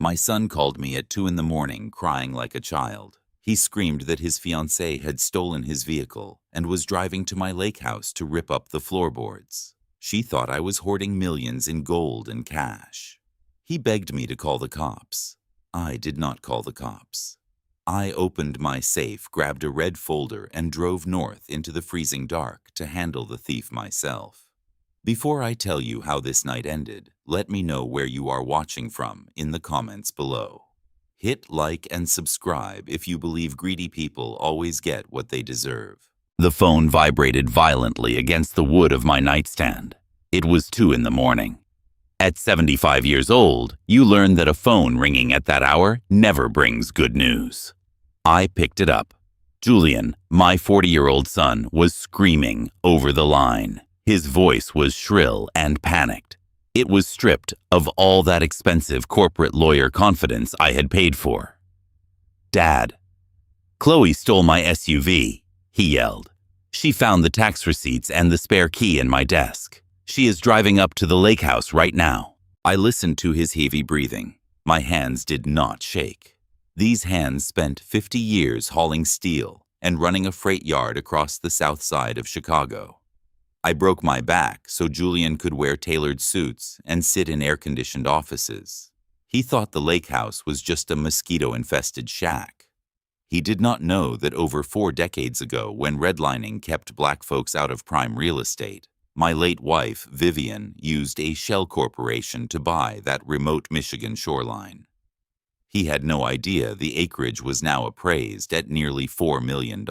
My son called me at 2 in the morning, crying like a child. He screamed that his fiancée had stolen his vehicle and was driving to my lake house to rip up the floorboards. She thought I was hoarding millions in gold and cash. He begged me to call the cops. I did not call the cops. I opened my safe, grabbed a red folder, and drove north into the freezing dark to handle the thief myself. Before I tell you how this night ended, let me know where you are watching from in the comments below. Hit like and subscribe if you believe greedy people always get what they deserve. The phone vibrated violently against the wood of my nightstand. It was 2 in the morning. At 75 years old, you learn that a phone ringing at that hour never brings good news. I picked it up. Julian, my 40-year-old son, was screaming over the line. His voice was shrill and panicked. It was stripped of all that expensive corporate lawyer confidence I had paid for. "Dad, Chloe stole my SUV," he yelled. "She found the tax receipts and the spare key in my desk. She is driving up to the lake house right now." I listened to his heavy breathing. My hands did not shake. These hands spent 50 years hauling steel and running a freight yard across the south side of Chicago. I broke my back so Julian could wear tailored suits and sit in air-conditioned offices. He thought the lake house was just a mosquito-infested shack. He did not know that over 4 decades ago, when redlining kept black folks out of prime real estate, my late wife, Vivian, used a shell corporation to buy that remote Michigan shoreline. He had no idea the acreage was now appraised at nearly $4 million.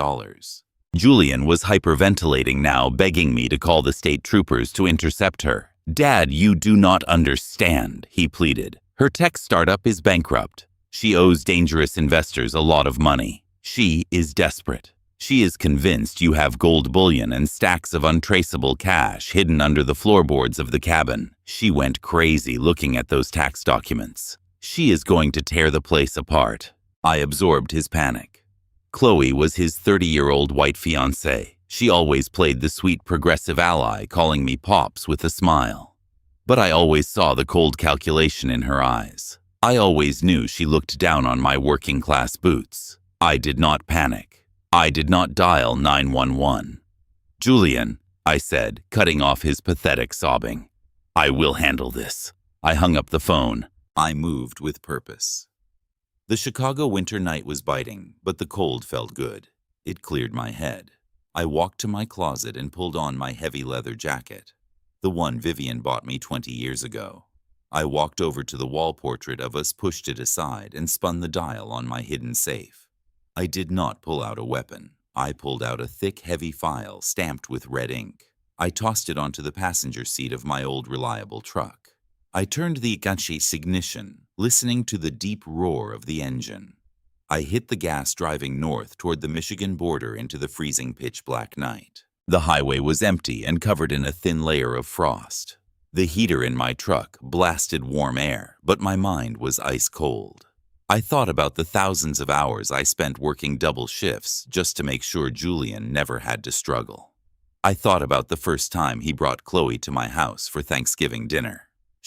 Julian was hyperventilating now, begging me to call the state troopers to intercept her. "Dad, you do not understand," he pleaded. "Her tech startup is bankrupt. She owes dangerous investors a lot of money. She is desperate. She is convinced you have gold bullion and stacks of untraceable cash hidden under the floorboards of the cabin. She went crazy looking at those tax documents. She is going to tear the place apart." I absorbed his panic. Chloe was his 30-year-old white fiancée. She always played the sweet progressive ally, calling me Pops with a smile. But I always saw the cold calculation in her eyes. I always knew she looked down on my working-class boots. I did not panic. I did not dial 911. "Julian," I said, cutting off his pathetic sobbing. "I will handle this." I hung up the phone. I moved with purpose. The Chicago winter night was biting, but the cold felt good. It cleared my head. I walked to my closet and pulled on my heavy leather jacket, the one Vivian bought me 20 years ago. I walked over to the wall portrait of us, pushed it aside, and spun the dial on my hidden safe. I did not pull out a weapon. I pulled out a thick, heavy file stamped with red ink. I tossed it onto the passenger seat of my old reliable truck. I turned the ignition, listening to the deep roar of the engine. I hit the gas, driving north toward the Michigan border into the freezing pitch-black night. The highway was empty and covered in a thin layer of frost. The heater in my truck blasted warm air, but my mind was ice cold. I thought about the thousands of hours I spent working double shifts just to make sure Julian never had to struggle. I thought about the first time he brought Chloe to my house for Thanksgiving dinner.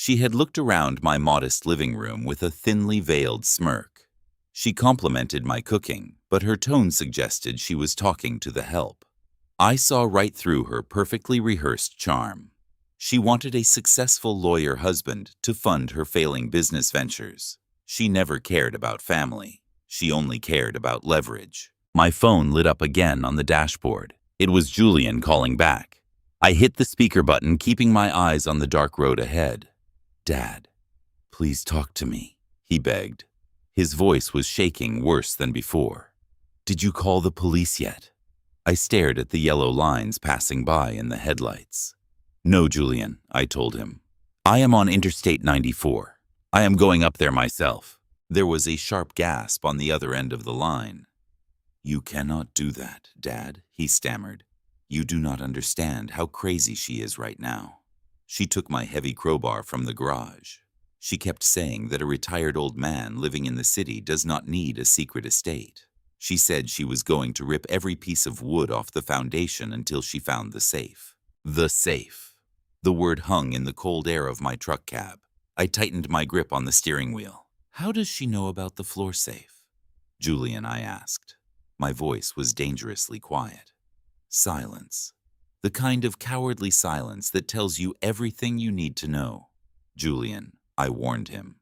She had looked around my modest living room with a thinly veiled smirk. She complimented my cooking, but her tone suggested she was talking to the help. I saw right through her perfectly rehearsed charm. She wanted a successful lawyer husband to fund her failing business ventures. She never cared about family. She only cared about leverage. My phone lit up again on the dashboard. It was Julian calling back. I hit the speaker button, keeping my eyes on the dark road ahead. "Dad, please talk to me," he begged. His voice was shaking worse than before. "Did you call the police yet?" I stared at the yellow lines passing by in the headlights. "No, Julian," I told him. "I am on Interstate 94. I am going up there myself." There was a sharp gasp on the other end of the line. "You cannot do that, Dad," he stammered. "You do not understand how crazy she is right now." She took my heavy crowbar from the garage. She kept saying that a retired old man living in the city does not need a secret estate. She said she was going to rip every piece of wood off the foundation until she found the safe. The safe. The word hung in the cold air of my truck cab. I tightened my grip on the steering wheel. How does she know about the floor safe? Julian, I asked. My voice was dangerously quiet. Silence. The kind of cowardly silence that tells you everything you need to know. Julian, I warned him.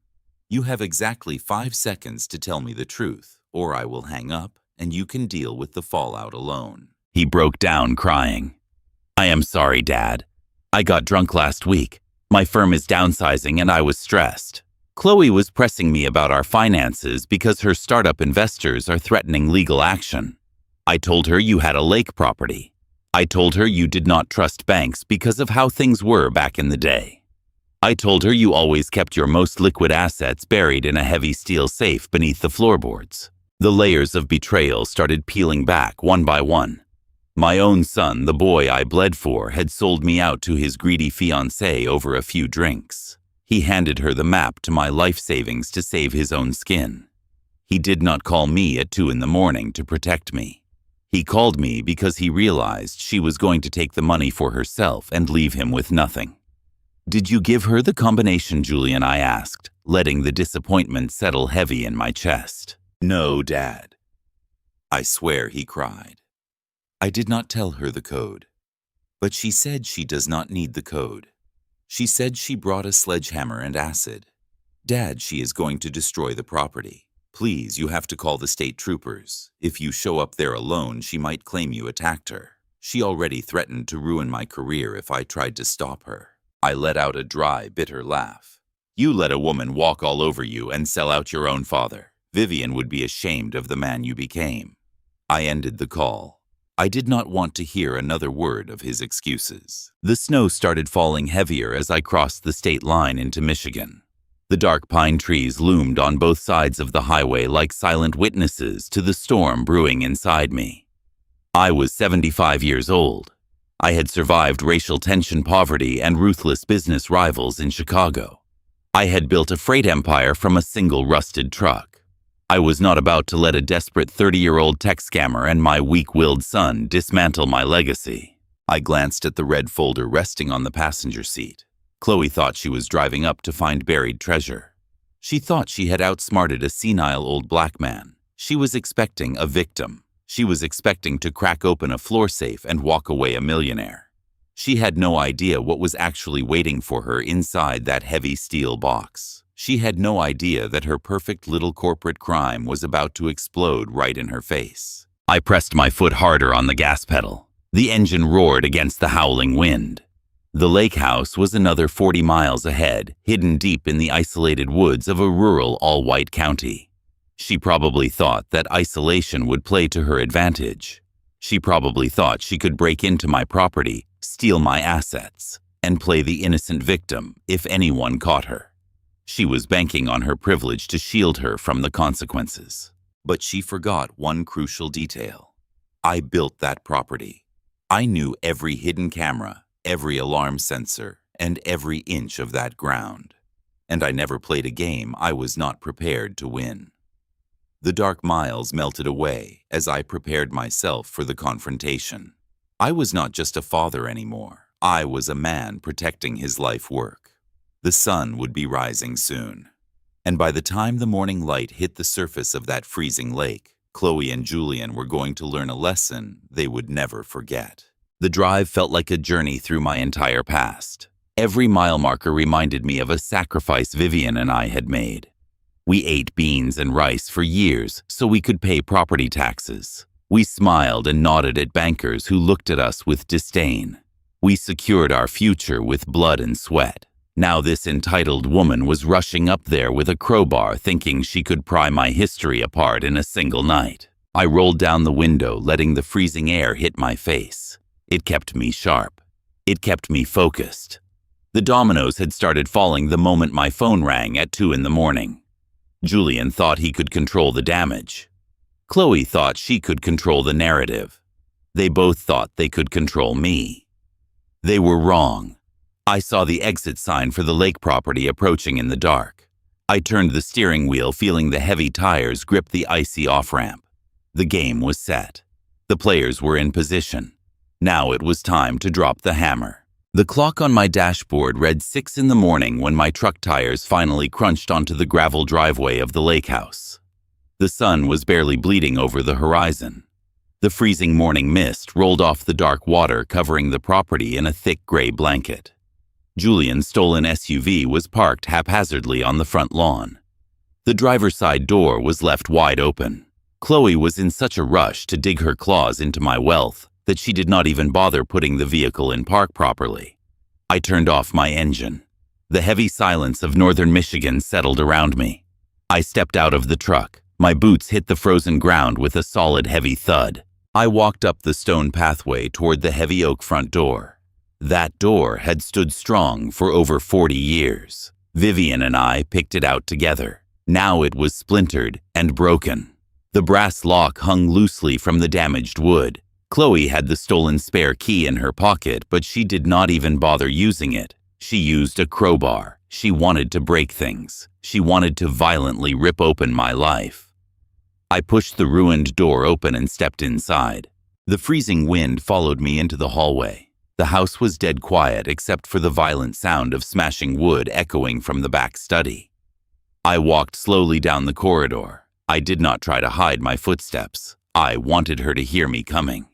You have exactly 5 seconds to tell me the truth, or I will hang up and you can deal with the fallout alone. He broke down crying. I am sorry, Dad. I got drunk last week. My firm is downsizing and I was stressed. Chloe was pressing me about our finances because her startup investors are threatening legal action. I told her you had a lake property. I told her you did not trust banks because of how things were back in the day. I told her you always kept your most liquid assets buried in a heavy steel safe beneath the floorboards. The layers of betrayal started peeling back one by one. My own son, the boy I bled for, had sold me out to his greedy fiancée over a few drinks. He handed her the map to my life savings to save his own skin. He did not call me at 2 a.m. to protect me. He called me because he realized she was going to take the money for herself and leave him with nothing. Did you give her the combination, Julian? I asked, letting the disappointment settle heavy in my chest. No, Dad. I swear, he cried. I did not tell her the code. But she said she does not need the code. She said she brought a sledgehammer and acid. Dad, she is going to destroy the property. Please, you have to call the state troopers. If you show up there alone, she might claim you attacked her. She already threatened to ruin my career if I tried to stop her. I let out a dry, bitter laugh. You let a woman walk all over you and sell out your own father. Vivian would be ashamed of the man you became. I ended the call. I did not want to hear another word of his excuses. The snow started falling heavier as I crossed the state line into Michigan. The dark pine trees loomed on both sides of the highway like silent witnesses to the storm brewing inside me. I was 75 years old. I had survived racial tension, poverty, and ruthless business rivals in Chicago. I had built a freight empire from a single rusted truck. I was not about to let a desperate 30-year-old tech scammer and my weak-willed son dismantle my legacy. I glanced at the red folder resting on the passenger seat. Chloe thought she was driving up to find buried treasure. She thought she had outsmarted a senile old black man. She was expecting a victim. She was expecting to crack open a floor safe and walk away a millionaire. She had no idea what was actually waiting for her inside that heavy steel box. She had no idea that her perfect little corporate crime was about to explode right in her face. I pressed my foot harder on the gas pedal. The engine roared against the howling wind. The lake house was another 40 miles ahead, hidden deep in the isolated woods of a rural all-white county. She probably thought that isolation would play to her advantage. She probably thought she could break into my property, steal my assets, and play the innocent victim if anyone caught her. She was banking on her privilege to shield her from the consequences. But she forgot one crucial detail. I built that property. I knew every hidden camera, every alarm sensor, and every inch of that ground. And I never played a game I was not prepared to win. The dark miles melted away as I prepared myself for the confrontation. I was not just a father anymore. I was a man protecting his life work. The sun would be rising soon. And by the time the morning light hit the surface of that freezing lake, Chloe and Julian were going to learn a lesson they would never forget. The drive felt like a journey through my entire past. Every mile marker reminded me of a sacrifice Vivian and I had made. We ate beans and rice for years so we could pay property taxes. We smiled and nodded at bankers who looked at us with disdain. We secured our future with blood and sweat. Now this entitled woman was rushing up there with a crowbar thinking she could pry my history apart in a single night. I rolled down the window, letting the freezing air hit my face. It kept me sharp. It kept me focused. The dominoes had started falling the moment my phone rang at 2 a.m. Julian thought he could control the damage. Chloe thought she could control the narrative. They both thought they could control me. They were wrong. I saw the exit sign for the lake property approaching in the dark. I turned the steering wheel, feeling the heavy tires grip the icy off-ramp. The game was set. The players were in position. Now it was time to drop the hammer. The clock on my dashboard read 6 in the morning when my truck tires finally crunched onto the gravel driveway of the lake house. The sun was barely bleeding over the horizon. The freezing morning mist rolled off the dark water, covering the property in a thick gray blanket. Julian's stolen SUV was parked haphazardly on the front lawn. The driver's side door was left wide open. Chloe was in such a rush to dig her claws into my wealth that she did not even bother putting the vehicle in park properly. I turned off my engine. The heavy silence of northern Michigan settled around me. I stepped out of the truck. My boots hit the frozen ground with a solid, heavy thud. I walked up the stone pathway toward the heavy oak front door. That door had stood strong for over 40 years. Vivian and I picked it out together. Now it was splintered and broken. The brass lock hung loosely from the damaged wood. Chloe had the stolen spare key in her pocket, but she did not even bother using it. She used a crowbar. She wanted to break things. She wanted to violently rip open my life. I pushed the ruined door open and stepped inside. The freezing wind followed me into the hallway. The house was dead quiet except for the violent sound of smashing wood echoing from the back study. I walked slowly down the corridor. I did not try to hide my footsteps. I wanted her to hear me coming.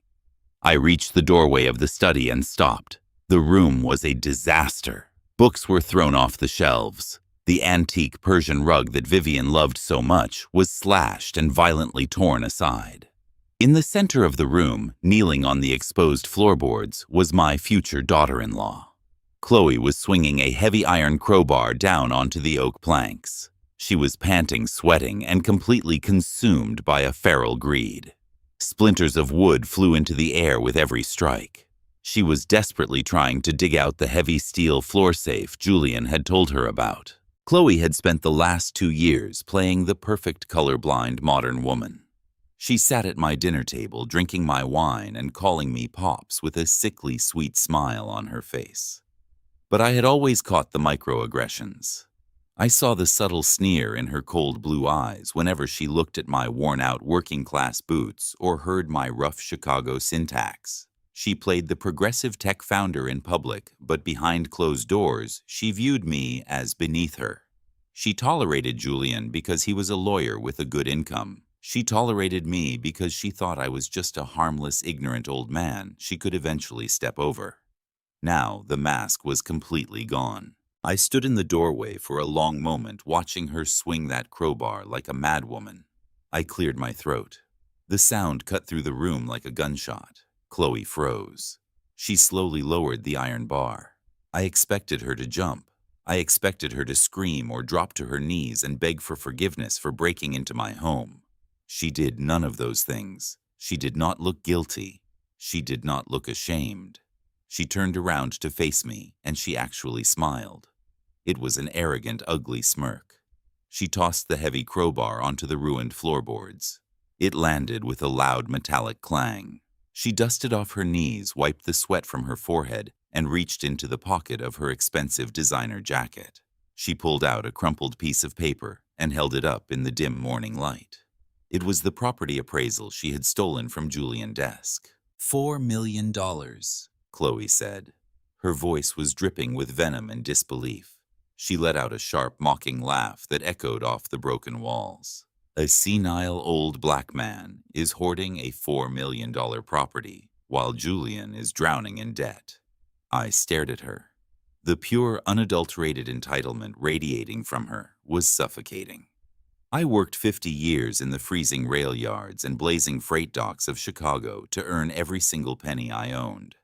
I reached the doorway of the study and stopped. The room was a disaster. Books were thrown off the shelves. The antique Persian rug that Vivian loved so much was slashed and violently torn aside. In the center of the room, kneeling on the exposed floorboards, was my future daughter-in-law. Chloe was swinging a heavy iron crowbar down onto the oak planks. She was panting, sweating, and completely consumed by a feral greed. Splinters of wood flew into the air with every strike. She was desperately trying to dig out the heavy steel floor safe Julian had told her about. Chloe had spent the last 2 years playing the perfect colorblind modern woman. She sat at my dinner table drinking my wine and calling me Pops with a sickly sweet smile on her face. But I had always caught the microaggressions. I saw the subtle sneer in her cold blue eyes whenever she looked at my worn-out working-class boots or heard my rough Chicago syntax. She played the progressive tech founder in public, but behind closed doors, she viewed me as beneath her. She tolerated Julian because he was a lawyer with a good income. She tolerated me because she thought I was just a harmless, ignorant old man she could eventually step over. Now the mask was completely gone. I stood in the doorway for a long moment, watching her swing that crowbar like a madwoman. I cleared my throat. The sound cut through the room like a gunshot. Chloe froze. She slowly lowered the iron bar. I expected her to jump. I expected her to scream or drop to her knees and beg for forgiveness for breaking into my home. She did none of those things. She did not look guilty. She did not look ashamed. She turned around to face me, and she actually smiled. It was an arrogant, ugly smirk. She tossed the heavy crowbar onto the ruined floorboards. It landed with a loud metallic clang. She dusted off her knees, wiped the sweat from her forehead, and reached into the pocket of her expensive designer jacket. She pulled out a crumpled piece of paper and held it up in the dim morning light. It was the property appraisal she had stolen from Julian's desk. $4 million, Chloe said. Her voice was dripping with venom and disbelief. She let out a sharp, mocking laugh that echoed off the broken walls. A senile old black man is hoarding a $4 million property while Julian is drowning in debt. I stared at her. The pure, unadulterated entitlement radiating from her was suffocating. I worked 50 years in the freezing rail yards and blazing freight docks of Chicago to earn every single penny I owned.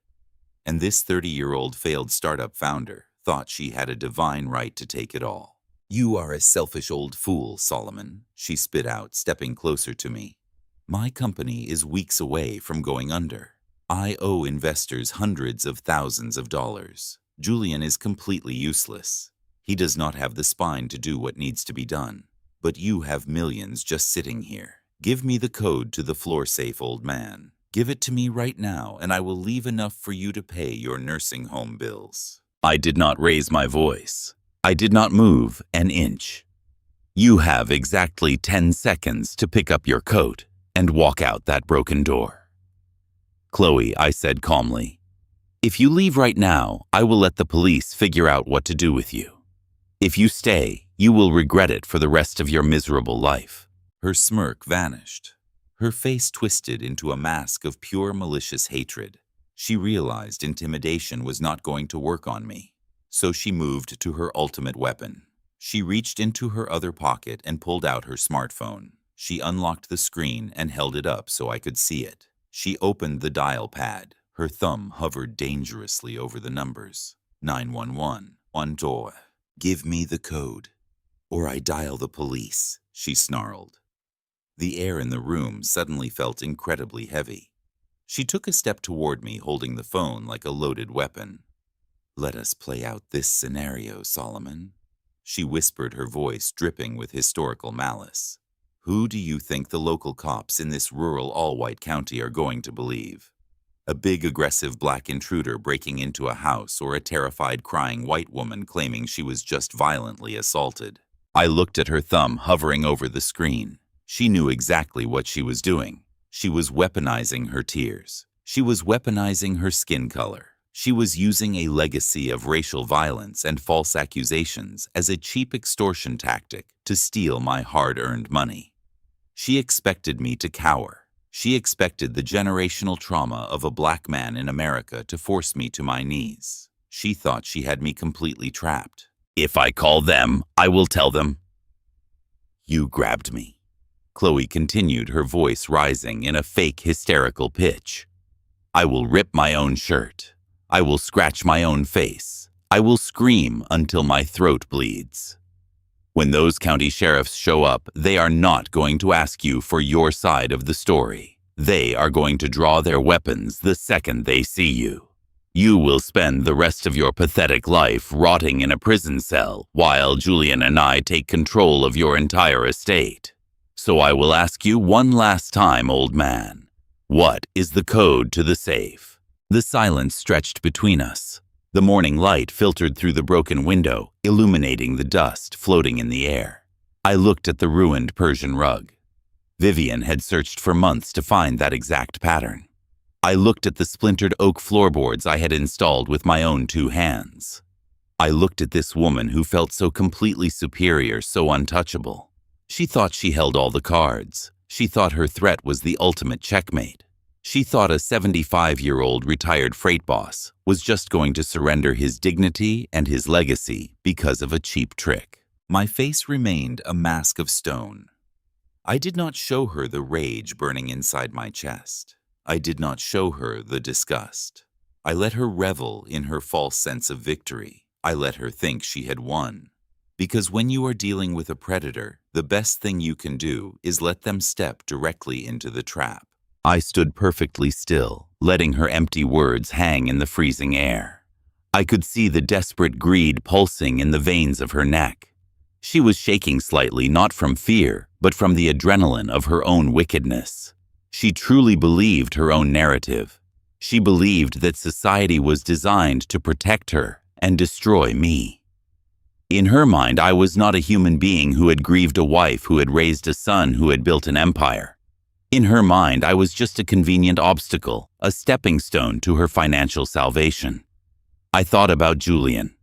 And this 30-year-old failed startup founder thought she had a divine right to take it all. "You are a selfish old fool, Solomon," she spit out, stepping closer to me. "My company is weeks away from going under. I owe investors hundreds of thousands of dollars. Julian is completely useless. He does not have the spine to do what needs to be done. But you have millions just sitting here. Give me the code to the floor safe, old man. Give it to me right now, and I will leave enough for you to pay your nursing home bills." I did not raise my voice. I did not move an inch. "You have exactly 10 seconds to pick up your coat and walk out that broken door." "Chloe," I said calmly, If you leave right now, I will let the police figure out what to do with you. If you stay, you will regret it for the rest of your miserable life." Her smirk vanished. Her face twisted into a mask of pure malicious hatred. She realized intimidation was not going to work on me, so she moved to her ultimate weapon. She reached into her other pocket and pulled out her smartphone. She unlocked the screen and held it up so I could see it. She opened the dial pad. Her thumb hovered dangerously over the numbers. 911. One door. "Give me the code, or I dial the police," she snarled. The air in the room suddenly felt incredibly heavy. She took a step toward me, holding the phone like a loaded weapon. "Let us play out this scenario, Solomon," she whispered, her voice dripping with historical malice. "Who do you think the local cops in this rural all-white county are going to believe? A big aggressive black intruder breaking into a house, or a terrified crying white woman claiming she was just violently assaulted?" I looked at her thumb hovering over the screen. She knew exactly what she was doing. She was weaponizing her tears. She was weaponizing her skin color. She was using a legacy of racial violence and false accusations as a cheap extortion tactic to steal my hard-earned money. She expected me to cower. She expected the generational trauma of a black man in America to force me to my knees. She thought she had me completely trapped. "If I call them, I will tell them." "You grabbed me," Chloe continued, her voice rising in a fake hysterical pitch. "I will rip my own shirt. I will scratch my own face. I will scream until my throat bleeds. When those county sheriffs show up, they are not going to ask you for your side of the story. They are going to draw their weapons the second they see you. You will spend the rest of your pathetic life rotting in a prison cell while Julian and I take control of your entire estate. So I will ask you one last time, old man. What is the code to the safe?" The silence stretched between us. The morning light filtered through the broken window, illuminating the dust floating in the air. I looked at the ruined Persian rug. Vivian had searched for months to find that exact pattern. I looked at the splintered oak floorboards I had installed with my own 2 hands. I looked at this woman who felt so completely superior, so untouchable. She thought she held all the cards. She thought her threat was the ultimate checkmate. She thought a 75-year-old retired freight boss was just going to surrender his dignity and his legacy because of a cheap trick. My face remained a mask of stone. I did not show her the rage burning inside my chest. I did not show her the disgust. I let her revel in her false sense of victory. I let her think she had won. Because when you are dealing with a predator, the best thing you can do is let them step directly into the trap. I stood perfectly still, letting her empty words hang in the freezing air. I could see the desperate greed pulsing in the veins of her neck. She was shaking slightly, not from fear, but from the adrenaline of her own wickedness. She truly believed her own narrative. She believed that society was designed to protect her and destroy me. In her mind, I was not a human being who had grieved a wife who had raised a son who had built an empire. In her mind, I was just a convenient obstacle, a stepping stone to her financial salvation. I thought about Julian.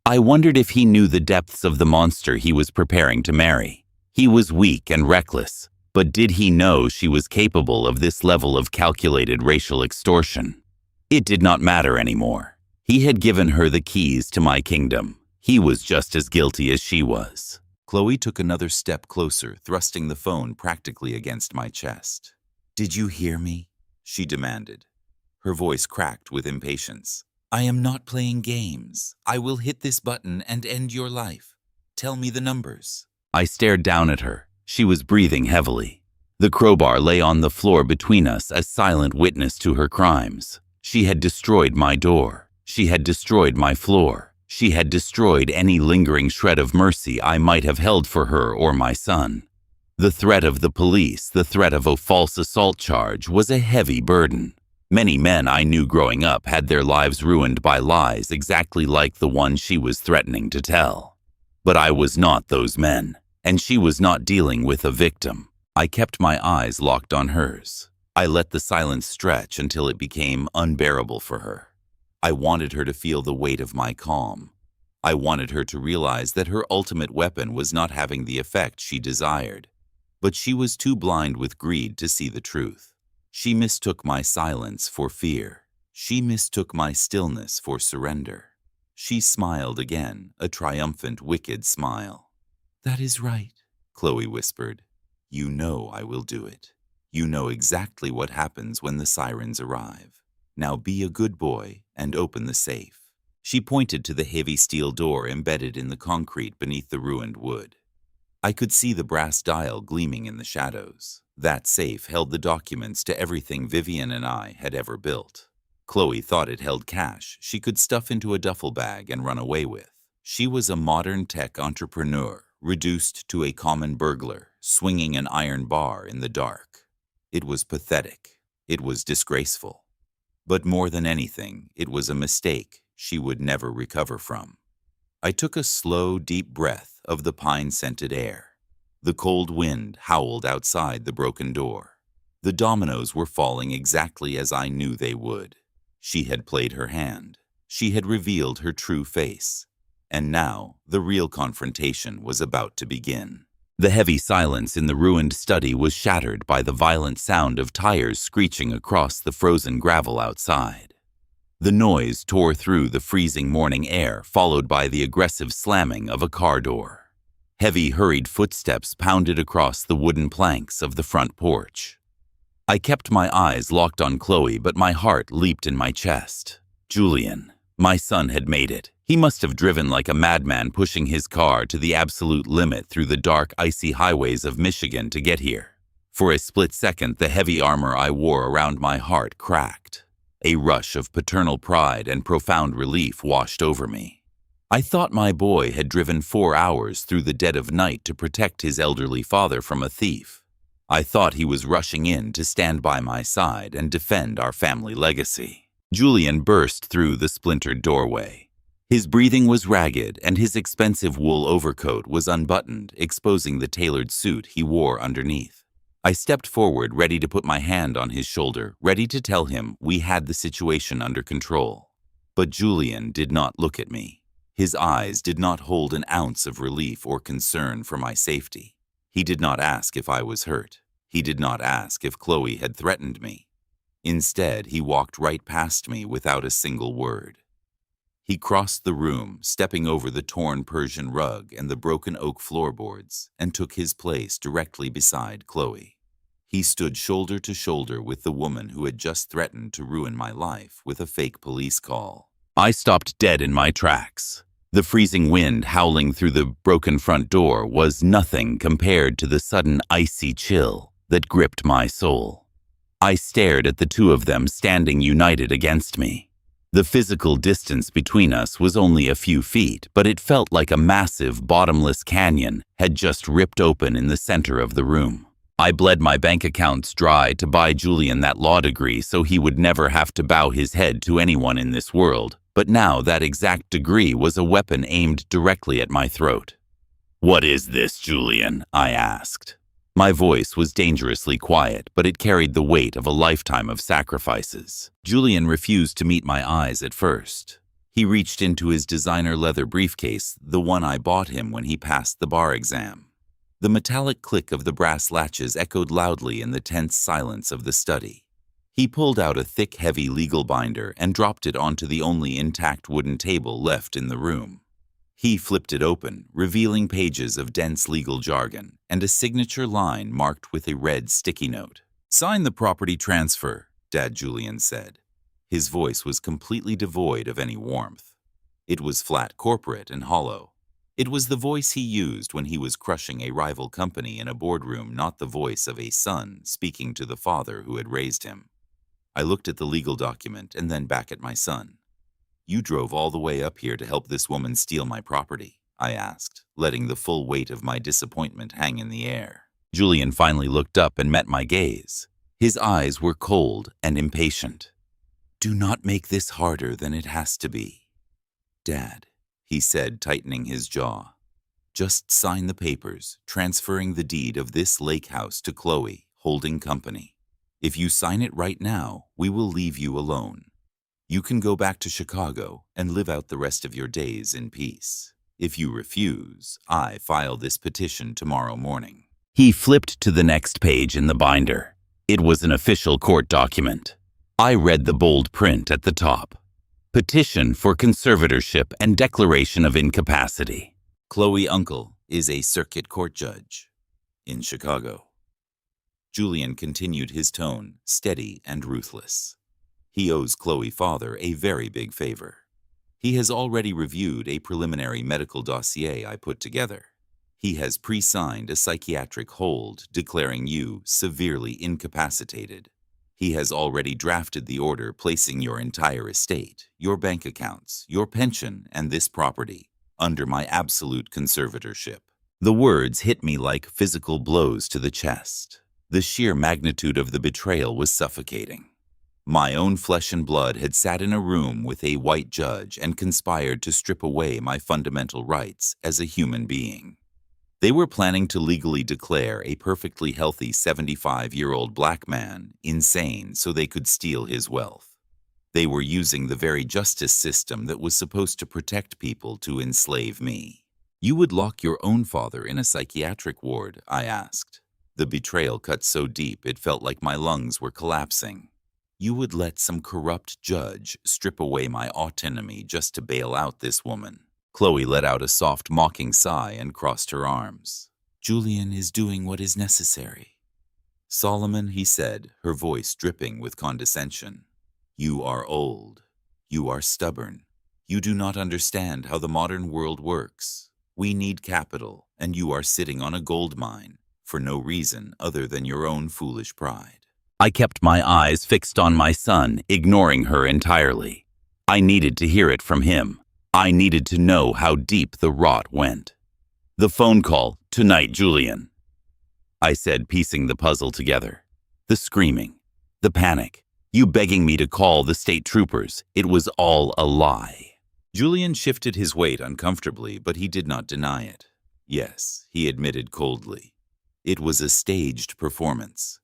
I wondered if he knew the depths of the monster he was preparing to marry. He was weak and reckless, but did he know she was capable of this level of calculated racial extortion? It did not matter anymore. He had given her the keys to my kingdom. He was just as guilty as she was. Chloe took another step closer, thrusting the phone practically against my chest. "Did you hear me?" she demanded. Her voice cracked with impatience. "I am not playing games. I will hit this button and end your life. Tell me the numbers." I stared down at her. She was breathing heavily. The crowbar lay on the floor between us, a silent witness to her crimes. She had destroyed my door. She had destroyed my floor. She had destroyed any lingering shred of mercy I might have held for her or my son. The threat of the police, the threat of a false assault charge, was a heavy burden. Many men I knew growing up had their lives ruined by lies exactly like the one she was threatening to tell. But I was not those men, and she was not dealing with a victim. I kept my eyes locked on hers. I let the silence stretch until it became unbearable for her. I wanted her to feel the weight of my calm. I wanted her to realize that her ultimate weapon was not having the effect she desired. But she was too blind with greed to see the truth. She mistook my silence for fear. She mistook my stillness for surrender. She smiled again, a triumphant, wicked smile. "That is right," Chloe whispered. "You know I will do it. You know exactly what happens when the sirens arrive. Now be a good boy and open the safe." She pointed to the heavy steel door embedded in the concrete beneath the ruined wood. I could see the brass dial gleaming in the shadows. That safe held the documents to everything Vivian and I had ever built. Chloe thought it held cash she could stuff into a duffel bag and run away with. She was a modern tech entrepreneur, reduced to a common burglar, swinging an iron bar in the dark. It was pathetic. It was disgraceful. But more than anything, it was a mistake she would never recover from. I took a slow, deep breath of the pine-scented air. The cold wind howled outside the broken door. The dominoes were falling exactly as I knew they would. She had played her hand. She had revealed her true face. And now, the real confrontation was about to begin. The heavy silence in the ruined study was shattered by the violent sound of tires screeching across the frozen gravel outside. The noise tore through the freezing morning air, followed by the aggressive slamming of a car door. Heavy, hurried footsteps pounded across the wooden planks of the front porch. I kept my eyes locked on Chloe, but my heart leaped in my chest. Julian, my son, had made it. He must have driven like a madman, pushing his car to the absolute limit through the dark, icy highways of Michigan to get here. For a split second, the heavy armor I wore around my heart cracked. A rush of paternal pride and profound relief washed over me. I thought my boy had driven 4 hours through the dead of night to protect his elderly father from a thief. I thought he was rushing in to stand by my side and defend our family legacy. Julian burst through the splintered doorway. His breathing was ragged, and his expensive wool overcoat was unbuttoned, exposing the tailored suit he wore underneath. I stepped forward, ready to put my hand on his shoulder, ready to tell him we had the situation under control. But Julian did not look at me. His eyes did not hold an ounce of relief or concern for my safety. He did not ask if I was hurt. He did not ask if Chloe had threatened me. Instead, he walked right past me without a single word. He crossed the room, stepping over the torn Persian rug and the broken oak floorboards, and took his place directly beside Chloe. He stood shoulder to shoulder with the woman who had just threatened to ruin my life with a fake police call. I stopped dead in my tracks. The freezing wind howling through the broken front door was nothing compared to the sudden icy chill that gripped my soul. I stared at the two of them standing united against me. The physical distance between us was only a few feet, but it felt like a massive, bottomless canyon had just ripped open in the center of the room. I bled my bank accounts dry to buy Julian that law degree so he would never have to bow his head to anyone in this world. But now that exact degree was a weapon aimed directly at my throat. "What is this, Julian?" I asked. My voice was dangerously quiet, but it carried the weight of a lifetime of sacrifices. Julian refused to meet my eyes at first. He reached into his designer leather briefcase, the one I bought him when he passed the bar exam. The metallic click of the brass latches echoed loudly in the tense silence of the study. He pulled out a thick, heavy legal binder and dropped it onto the only intact wooden table left in the room. He flipped it open, revealing pages of dense legal jargon and a signature line marked with a red sticky note. "Sign the property transfer," Dad Julian said. His voice was completely devoid of any warmth. It was flat, corporate, and hollow. It was the voice he used when he was crushing a rival company in a boardroom, not the voice of a son speaking to the father who had raised him. I looked at the legal document and then back at my son. "You drove all the way up here to help this woman steal my property?" I asked, letting the full weight of my disappointment hang in the air. Julian finally looked up and met my gaze. His eyes were cold and impatient. "Do not make this harder than it has to be, Dad," he said, tightening his jaw. "Just sign the papers, transferring the deed of this lake house to Chloe, holding company. If you sign it right now, we will leave you alone. You can go back to Chicago and live out the rest of your days in peace. If you refuse, I file this petition tomorrow morning." He flipped to the next page in the binder. It was an official court document. I read the bold print at the top. Petition for conservatorship and declaration of incapacity. Chloe Uncle is a circuit court judge in Chicago. Julian continued his tone, steady and ruthless. He owes Chloe father a very big favor. He has already reviewed a preliminary medical dossier I put together. He has pre-signed a psychiatric hold declaring you severely incapacitated. He has already drafted the order placing your entire estate, your bank accounts, your pension, and this property under my absolute conservatorship. The words hit me like physical blows to the chest. The sheer magnitude of the betrayal was suffocating. My own flesh and blood had sat in a room with a white judge and conspired to strip away my fundamental rights as a human being. They were planning to legally declare a perfectly healthy 75-year-old black man insane so they could steal his wealth. They were using the very justice system that was supposed to protect people to enslave me. "You would lock your own father in a psychiatric ward?" I asked. The betrayal cut so deep it felt like my lungs were collapsing. "You would let some corrupt judge strip away my autonomy just to bail out this woman?" Chloe let out a soft, mocking sigh and crossed her arms. "Julian is doing what is necessary." "Solomon," he said, her voice dripping with condescension, "you are old. You are stubborn. You do not understand how the modern world works. We need capital, and you are sitting on a gold mine for no reason other than your own foolish pride." I kept my eyes fixed on my son, ignoring her entirely. I needed to hear it from him. I needed to know how deep the rot went. "The phone call, tonight, Julian," I said, piecing the puzzle together. The screaming, the panic, you begging me to call the state troopers, it was all a lie. Julian shifted his weight uncomfortably, but he did not deny it. Yes, he admitted coldly. It was a staged performance.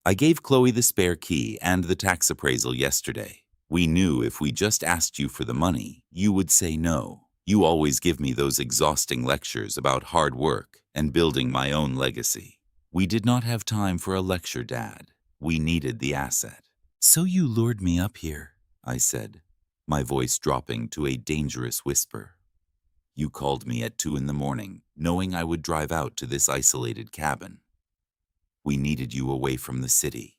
"I gave Chloe the spare key and the tax appraisal yesterday. We knew if we just asked you for the money, you would say no. You always give me those exhausting lectures about hard work and building my own legacy. We did not have time for a lecture, Dad. We needed the asset." "So you lured me up here," I said, my voice dropping to a dangerous whisper. "You called me at 2 a.m, knowing I would drive out to this isolated cabin. We needed you away from the city."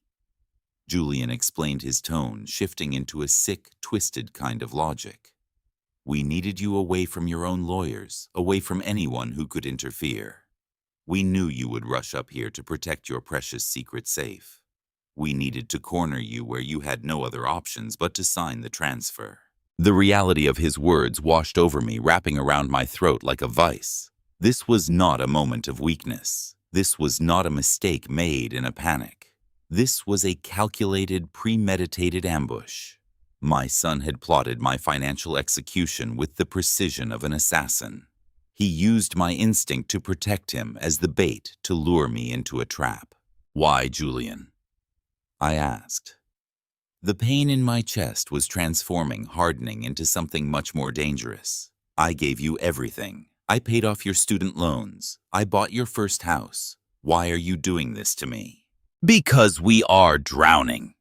Julian explained, his tone shifting into a sick, twisted kind of logic. "We needed you away from your own lawyers, away from anyone who could interfere. We knew you would rush up here to protect your precious secret safe. We needed to corner you where you had no other options but to sign the transfer." The reality of his words washed over me, wrapping around my throat like a vice. This was not a moment of weakness. This was not a mistake made in a panic. This was a calculated, premeditated ambush. My son had plotted my financial execution with the precision of an assassin. He used my instinct to protect him as the bait to lure me into a trap. "Why, Julian?" I asked. The pain in my chest was transforming, hardening into something much more dangerous. "I gave you everything. I paid off your student loans. I bought your first house. Why are you doing this to me?" "Because we are drowning."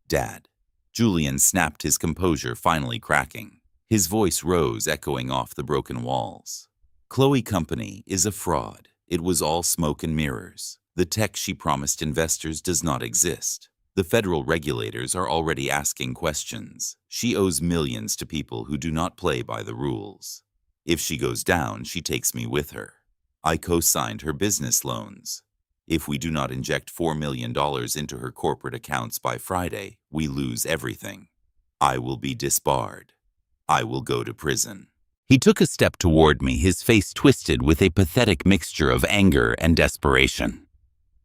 "Dad." Julian snapped, his composure finally cracking. His voice rose, echoing off the broken walls. "Chloe Company is a fraud. It was all smoke and mirrors. The tech she promised investors does not exist. The federal regulators are already asking questions. She owes millions to people who do not play by the rules. If she goes down, she takes me with her. I co-signed her business loans. If we do not inject $4 million into her corporate accounts by Friday, we lose everything. I will be disbarred. I will go to prison." He took a step toward me, his face twisted with a pathetic mixture of anger and desperation.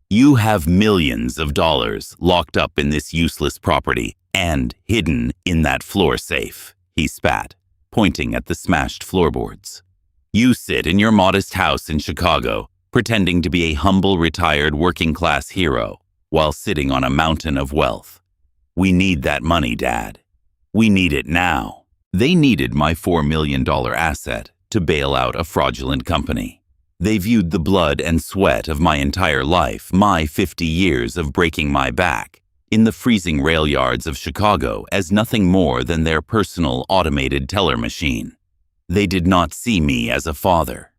"You have millions of dollars locked up in this useless property and hidden in that floor safe," he spat, pointing at the smashed floorboards. "You sit in your modest house in Chicago, pretending to be a humble, retired, working-class hero while sitting on a mountain of wealth. We need that money, Dad. We need it now. They needed my $4 million asset to bail out a fraudulent company. They viewed the blood and sweat of my entire life, my 50 years of breaking my back, in the freezing rail yards of Chicago as nothing more than their personal automated teller machine. They did not see me as a father.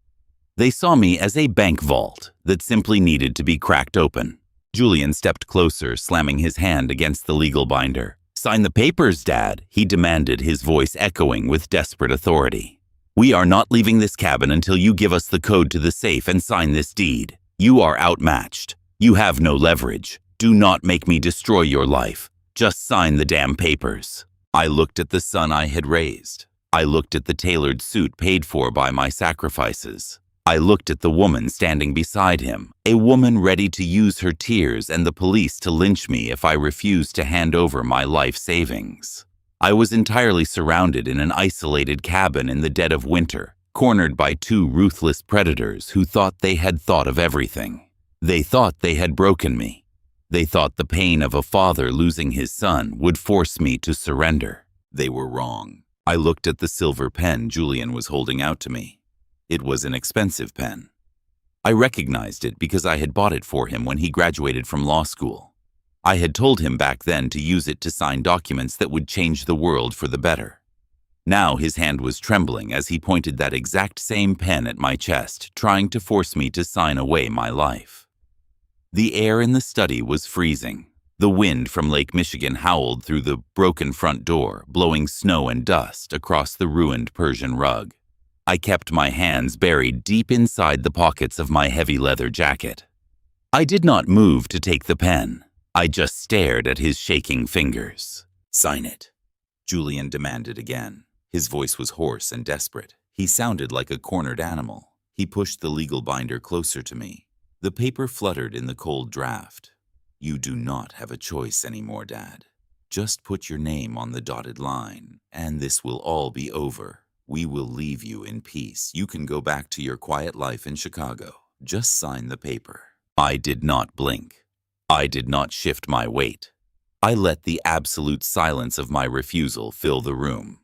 They saw me as a bank vault that simply needed to be cracked open. Julian stepped closer, slamming his hand against the legal binder. "Sign the papers, Dad," he demanded, his voice echoing with desperate authority. "We are not leaving this cabin until you give us the code to the safe and sign this deed. You are outmatched. You have no leverage. Do not make me destroy your life. Just sign the damn papers." I looked at the son I had raised. I looked at the tailored suit paid for by my sacrifices. I looked at the woman standing beside him, a woman ready to use her tears and the police to lynch me if I refused to hand over my life savings. I was entirely surrounded in an isolated cabin in the dead of winter, cornered by two ruthless predators who thought they had thought of everything. They thought they had broken me. They thought the pain of a father losing his son would force me to surrender. They were wrong. I looked at the silver pen Julian was holding out to me. It was an expensive pen. I recognized it because I had bought it for him when he graduated from law school. I had told him back then to use it to sign documents that would change the world for the better. Now his hand was trembling as he pointed that exact same pen at my chest, trying to force me to sign away my life. The air in the study was freezing. The wind from Lake Michigan howled through the broken front door, blowing snow and dust across the ruined Persian rug. I kept my hands buried deep inside the pockets of my heavy leather jacket. I did not move to take the pen. I just stared at his shaking fingers. "Sign it," Julian demanded again. His voice was hoarse and desperate. He sounded like a cornered animal. He pushed the legal binder closer to me. The paper fluttered in the cold draft. "You do not have a choice anymore, Dad. Just put your name on the dotted line, and this will all be over. We will leave you in peace. You can go back to your quiet life in Chicago. Just sign the paper." I did not blink. I did not shift my weight. I let the absolute silence of my refusal fill the room.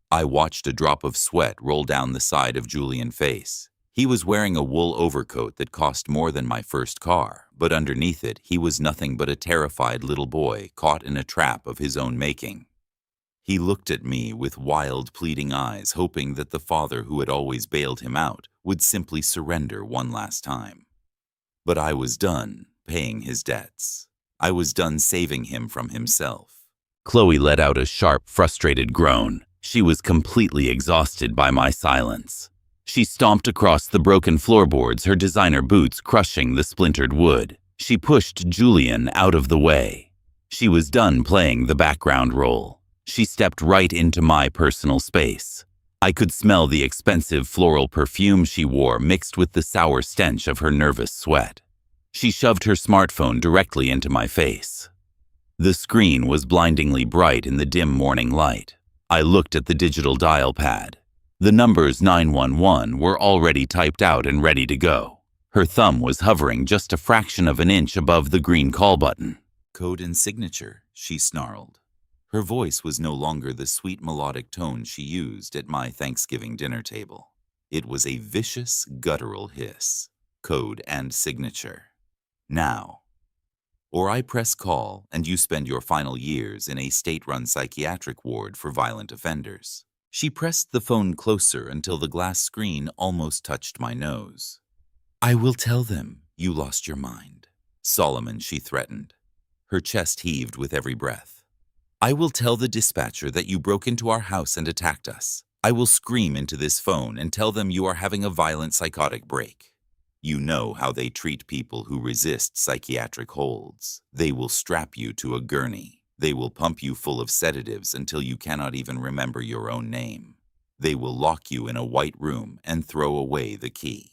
I watched a drop of sweat roll down the side of Julian's face. He was wearing a wool overcoat that cost more than my first car, but underneath it he was nothing but a terrified little boy caught in a trap of his own making. He looked at me with wild, pleading eyes, hoping that the father who had always bailed him out would simply surrender one last time. But I was done paying his debts. I was done saving him from himself. Chloe let out a sharp, frustrated groan. She was completely exhausted by my silence. She stomped across the broken floorboards, her designer boots crushing the splintered wood. She pushed Julian out of the way. She was done playing the background role. She stepped right into my personal space. I could smell the expensive floral perfume she wore mixed with the sour stench of her nervous sweat. She shoved her smartphone directly into my face. The screen was blindingly bright in the dim morning light. I looked at the digital dial pad. The numbers 911 were already typed out and ready to go. Her thumb was hovering just a fraction of an inch above the green call button. "Code and signature," she snarled. Her voice was no longer the sweet melodic tone she used at my Thanksgiving dinner table. It was a vicious, guttural hiss. "Code and signature. Now. Or I press call and you spend your final years in a state-run psychiatric ward for violent offenders." She pressed the phone closer until the glass screen almost touched my nose. "I will tell them you lost your mind." "Solomon," she threatened. Her chest heaved with every breath. "I will tell the dispatcher that you broke into our house and attacked us. I will scream into this phone and tell them you are having a violent psychotic break. You know how they treat people who resist psychiatric holds. They will strap you to a gurney. They will pump you full of sedatives until you cannot even remember your own name. They will lock you in a white room and throw away the key.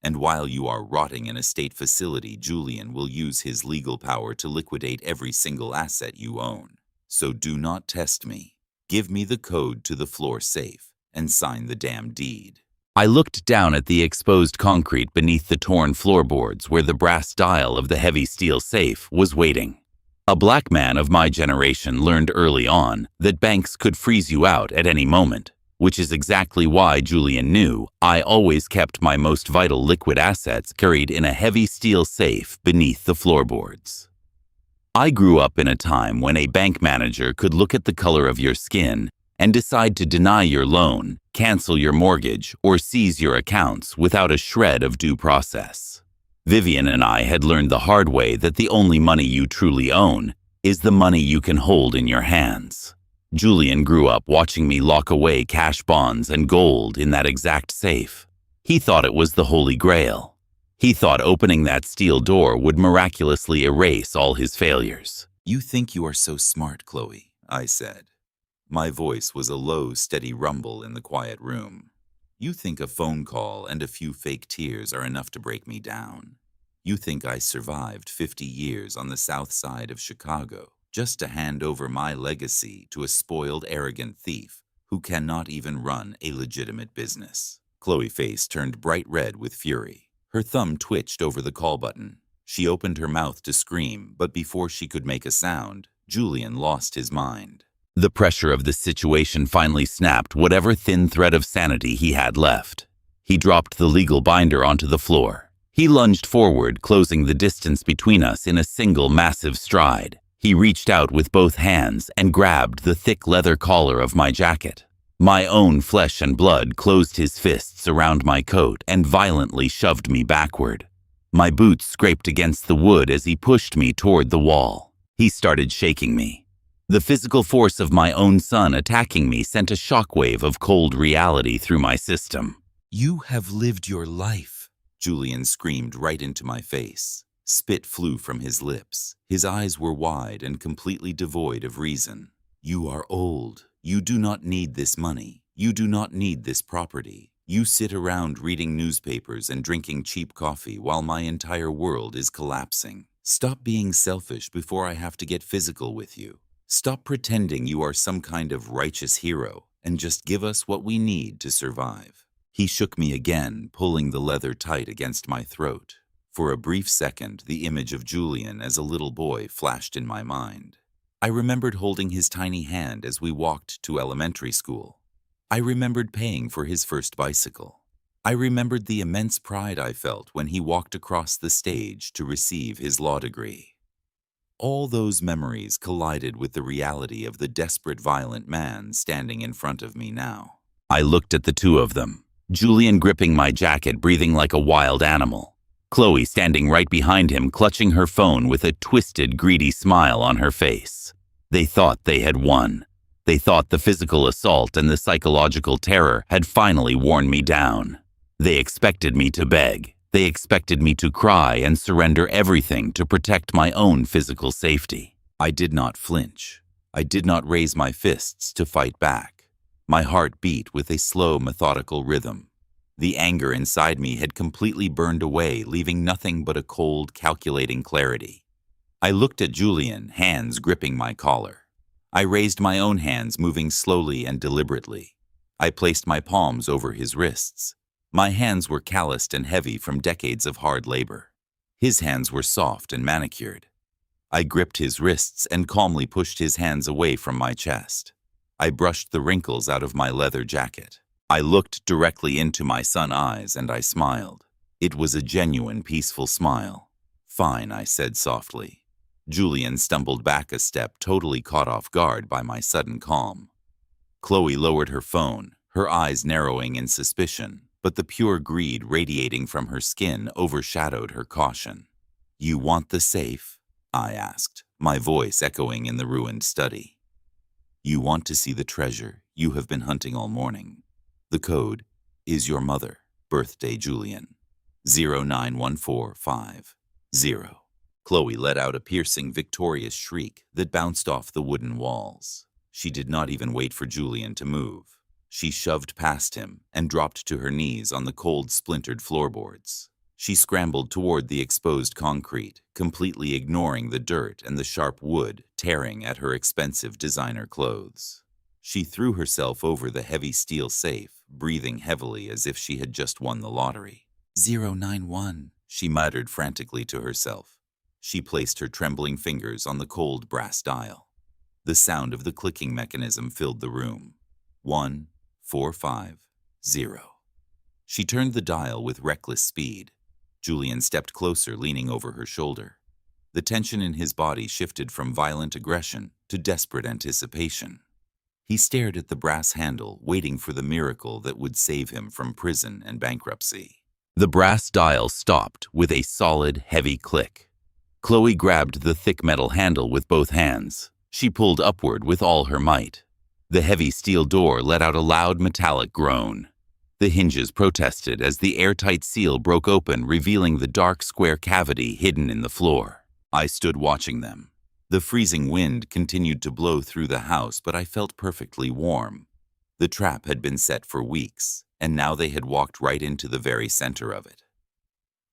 And while you are rotting in a state facility, Julian will use his legal power to liquidate every single asset you own. So do not test me. Give me the code to the floor safe and sign the damn deed." I looked down at the exposed concrete beneath the torn floorboards where the brass dial of the heavy steel safe was waiting. A black man of my generation learned early on that banks could freeze you out at any moment, which is exactly why Julian knew I always kept my most vital liquid assets carried in a heavy steel safe beneath the floorboards. I grew up in a time when a bank manager could look at the color of your skin and decide to deny your loan, cancel your mortgage, or seize your accounts without a shred of due process. Vivian and I had learned the hard way that the only money you truly own is the money you can hold in your hands. Julian grew up watching me lock away cash bonds and gold in that exact safe. He thought it was the Holy Grail. He thought opening that steel door would miraculously erase all his failures. "You think you are so smart, Chloe," I said. My voice was a low, steady rumble in the quiet room. "You think a phone call and a few fake tears are enough to break me down. You think I survived 50 years on the south side of Chicago just to hand over my legacy to a spoiled, arrogant thief who cannot even run a legitimate business." Chloe's face turned bright red with fury. Her thumb twitched over the call button. She opened her mouth to scream, but before she could make a sound, Julian lost his mind. The pressure of the situation finally snapped whatever thin thread of sanity he had left. He dropped the legal binder onto the floor. He lunged forward, closing the distance between us in a single massive stride. He reached out with both hands and grabbed the thick leather collar of my jacket. My own flesh and blood closed his fists around my coat and violently shoved me backward. My boots scraped against the wood as he pushed me toward the wall. He started shaking me. The physical force of my own son attacking me sent a shockwave of cold reality through my system. "You have lived your life," Julian screamed right into my face. Spit flew from his lips. His eyes were wide and completely devoid of reason. "You are old. You do not need this money. You do not need this property. You sit around reading newspapers and drinking cheap coffee while my entire world is collapsing. Stop being selfish before I have to get physical with you. Stop pretending you are some kind of righteous hero and just give us what we need to survive." He shook me again, pulling the leather tight against my throat. For a brief second, the image of Julian as a little boy flashed in my mind. I remembered holding his tiny hand as we walked to elementary school. I remembered paying for his first bicycle. I remembered the immense pride I felt when he walked across the stage to receive his law degree. All those memories collided with the reality of the desperate, violent man standing in front of me now. I looked at the two of them, Julian gripping my jacket, breathing like a wild animal. Chloe standing right behind him, clutching her phone with a twisted, greedy smile on her face. They thought they had won. They thought the physical assault and the psychological terror had finally worn me down. They expected me to beg. They expected me to cry and surrender everything to protect my own physical safety. I did not flinch. I did not raise my fists to fight back. My heart beat with a slow, methodical rhythm. The anger inside me had completely burned away, leaving nothing but a cold, calculating clarity. I looked at Julian, hands gripping my collar. I raised my own hands, moving slowly and deliberately. I placed my palms over his wrists. My hands were calloused and heavy from decades of hard labor. His hands were soft and manicured. I gripped his wrists and calmly pushed his hands away from my chest. I brushed the wrinkles out of my leather jacket. I looked directly into my son's eyes and I smiled. It was a genuine, peaceful smile. "Fine," I said softly. Julian stumbled back a step, totally caught off guard by my sudden calm. Chloe lowered her phone, her eyes narrowing in suspicion, but the pure greed radiating from her skin overshadowed her caution. "You want the safe?" I asked, my voice echoing in the ruined study. "You want to see the treasure you have been hunting all morning. The code is your mother, birthday Julian, 09145-0. Chloe let out a piercing, victorious shriek that bounced off the wooden walls. She did not even wait for Julian to move. She shoved past him and dropped to her knees on the cold, splintered floorboards. She scrambled toward the exposed concrete, completely ignoring the dirt and the sharp wood tearing at her expensive designer clothes. She threw herself over the heavy steel safe, breathing heavily as if she had just won the lottery. 091, she muttered frantically to herself. She placed her trembling fingers on the cold brass dial. The sound of the clicking mechanism filled the room. 1450. She turned the dial with reckless speed. Julian stepped closer, leaning over her shoulder. The tension in his body shifted from violent aggression to desperate anticipation. He stared at the brass handle, waiting for the miracle that would save him from prison and bankruptcy. The brass dial stopped with a solid, heavy click. Chloe grabbed the thick metal handle with both hands. She pulled upward with all her might. The heavy steel door let out a loud metallic groan. The hinges protested as the airtight seal broke open, revealing the dark square cavity hidden in the floor. I stood watching them. The freezing wind continued to blow through the house, but I felt perfectly warm. The trap had been set for weeks, and now they had walked right into the very center of it.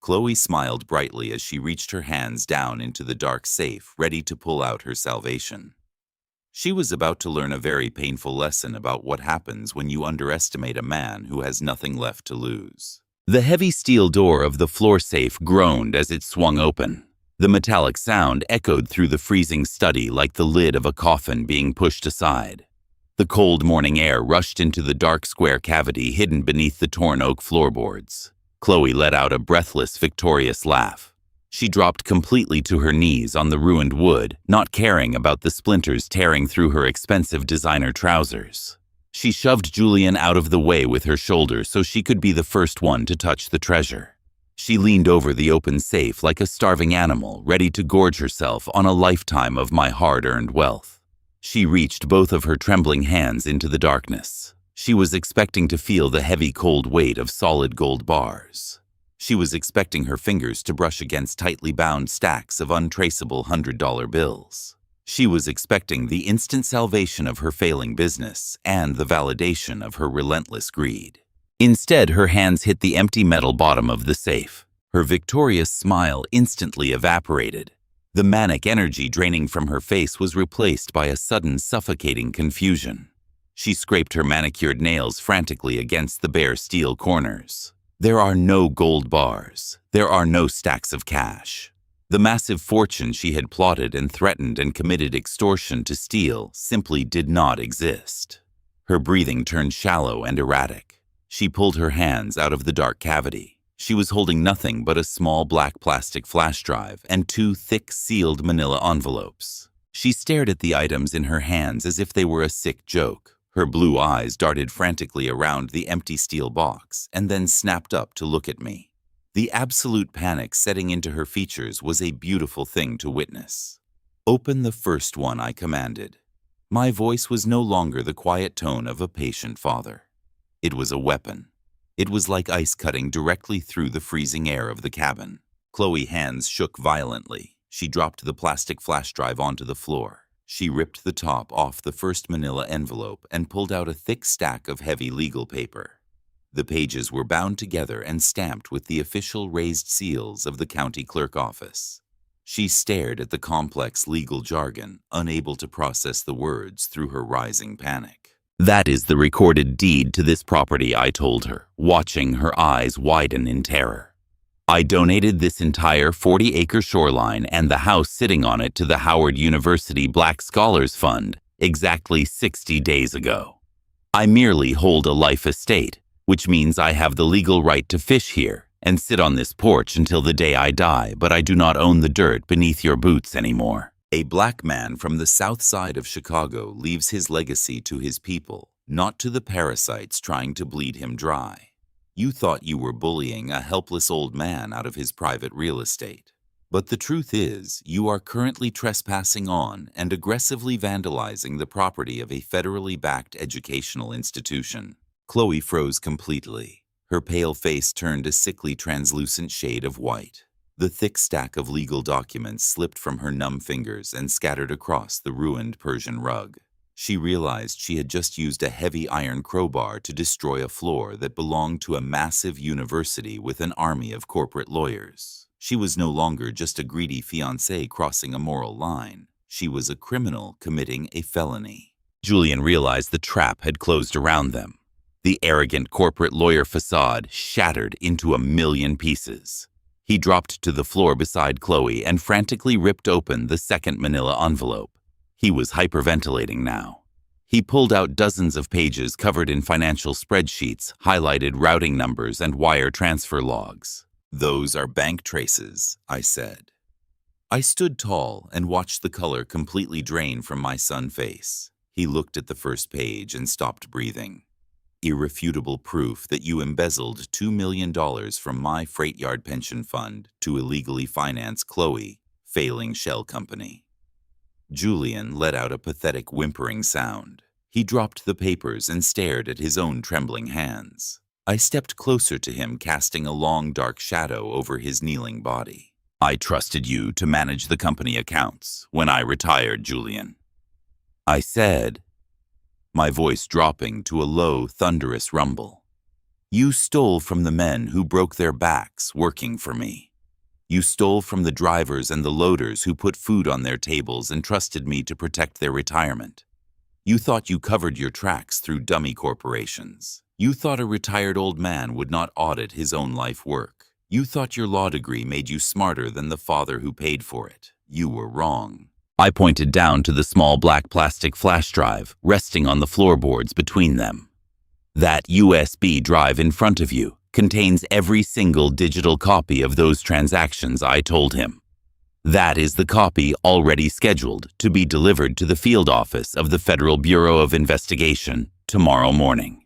Chloe smiled brightly as she reached her hands down into the dark safe, ready to pull out her salvation. She was about to learn a very painful lesson about what happens when you underestimate a man who has nothing left to lose. The heavy steel door of the floor safe groaned as it swung open. The metallic sound echoed through the freezing study like the lid of a coffin being pushed aside. The cold morning air rushed into the dark square cavity hidden beneath the torn oak floorboards. Chloe let out a breathless, victorious laugh. She dropped completely to her knees on the ruined wood, not caring about the splinters tearing through her expensive designer trousers. She shoved Julian out of the way with her shoulder so she could be the first one to touch the treasure. She leaned over the open safe like a starving animal, ready to gorge herself on a lifetime of my hard-earned wealth. She reached both of her trembling hands into the darkness. She was expecting to feel the heavy cold weight of solid gold bars. She was expecting her fingers to brush against tightly bound stacks of untraceable $100 bills. She was expecting the instant salvation of her failing business and the validation of her relentless greed. Instead, her hands hit the empty metal bottom of the safe. Her victorious smile instantly evaporated. The manic energy draining from her face was replaced by a sudden suffocating confusion. She scraped her manicured nails frantically against the bare steel corners. There are no gold bars. There are no stacks of cash. The massive fortune she had plotted and threatened and committed extortion to steal simply did not exist. Her breathing turned shallow and erratic. She pulled her hands out of the dark cavity. She was holding nothing but a small black plastic flash drive and 2 thick sealed manila envelopes. She stared at the items in her hands as if they were a sick joke. Her blue eyes darted frantically around the empty steel box and then snapped up to look at me. The absolute panic setting into her features was a beautiful thing to witness. "Open the first one," I commanded. My voice was no longer the quiet tone of a patient father. It was a weapon. It was like ice cutting directly through the freezing air of the cabin. Chloe's hands shook violently. She dropped the plastic flash drive onto the floor. She ripped the top off the first manila envelope and pulled out a thick stack of heavy legal paper. The pages were bound together and stamped with the official raised seals of the county clerk office. She stared at the complex legal jargon, unable to process the words through her rising panic. "That is the recorded deed to this property," I told her, watching her eyes widen in terror. "I donated this entire 40-acre shoreline and the house sitting on it to the Howard University Black Scholars Fund exactly 60 days ago. I merely hold a life estate, which means I have the legal right to fish here and sit on this porch until the day I die, but I do not own the dirt beneath your boots anymore." A black man from the south side of Chicago leaves his legacy to his people, not to the parasites trying to bleed him dry. You thought you were bullying a helpless old man out of his private real estate. But the truth is, you are currently trespassing on and aggressively vandalizing the property of a federally backed educational institution. Chloe froze completely. Her pale face turned a sickly translucent shade of white. The thick stack of legal documents slipped from her numb fingers and scattered across the ruined Persian rug. She realized she had just used a heavy iron crowbar to destroy a floor that belonged to a massive university with an army of corporate lawyers. She was no longer just a greedy fiancé crossing a moral line. She was a criminal committing a felony. Julian realized the trap had closed around them. The arrogant corporate lawyer facade shattered into a million pieces. He dropped to the floor beside Chloe and frantically ripped open the second manila envelope. He was hyperventilating now. He pulled out dozens of pages covered in financial spreadsheets, highlighted routing numbers, and wire transfer logs. "Those are bank traces," I said. I stood tall and watched the color completely drain from my son's face. He looked at the first page and stopped breathing. "Irrefutable proof that you embezzled $2 million from my freight yard pension fund to illegally finance Chloe, failing shell company." Julian let out a pathetic whimpering sound. He dropped the papers and stared at his own trembling hands. I stepped closer to him, casting a long dark shadow over his kneeling body. "I trusted you to manage the company accounts when I retired, Julian," I said, my voice dropping to a low, thunderous rumble. "You stole from the men who broke their backs working for me. You stole from the drivers and the loaders who put food on their tables and trusted me to protect their retirement. You thought you covered your tracks through dummy corporations. You thought a retired old man would not audit his own life work. You thought your law degree made you smarter than the father who paid for it. You were wrong." I pointed down to the small black plastic flash drive resting on the floorboards between them. "That USB drive in front of you contains every single digital copy of those transactions," I told him. "That is the copy already scheduled to be delivered to the field office of the Federal Bureau of Investigation tomorrow morning.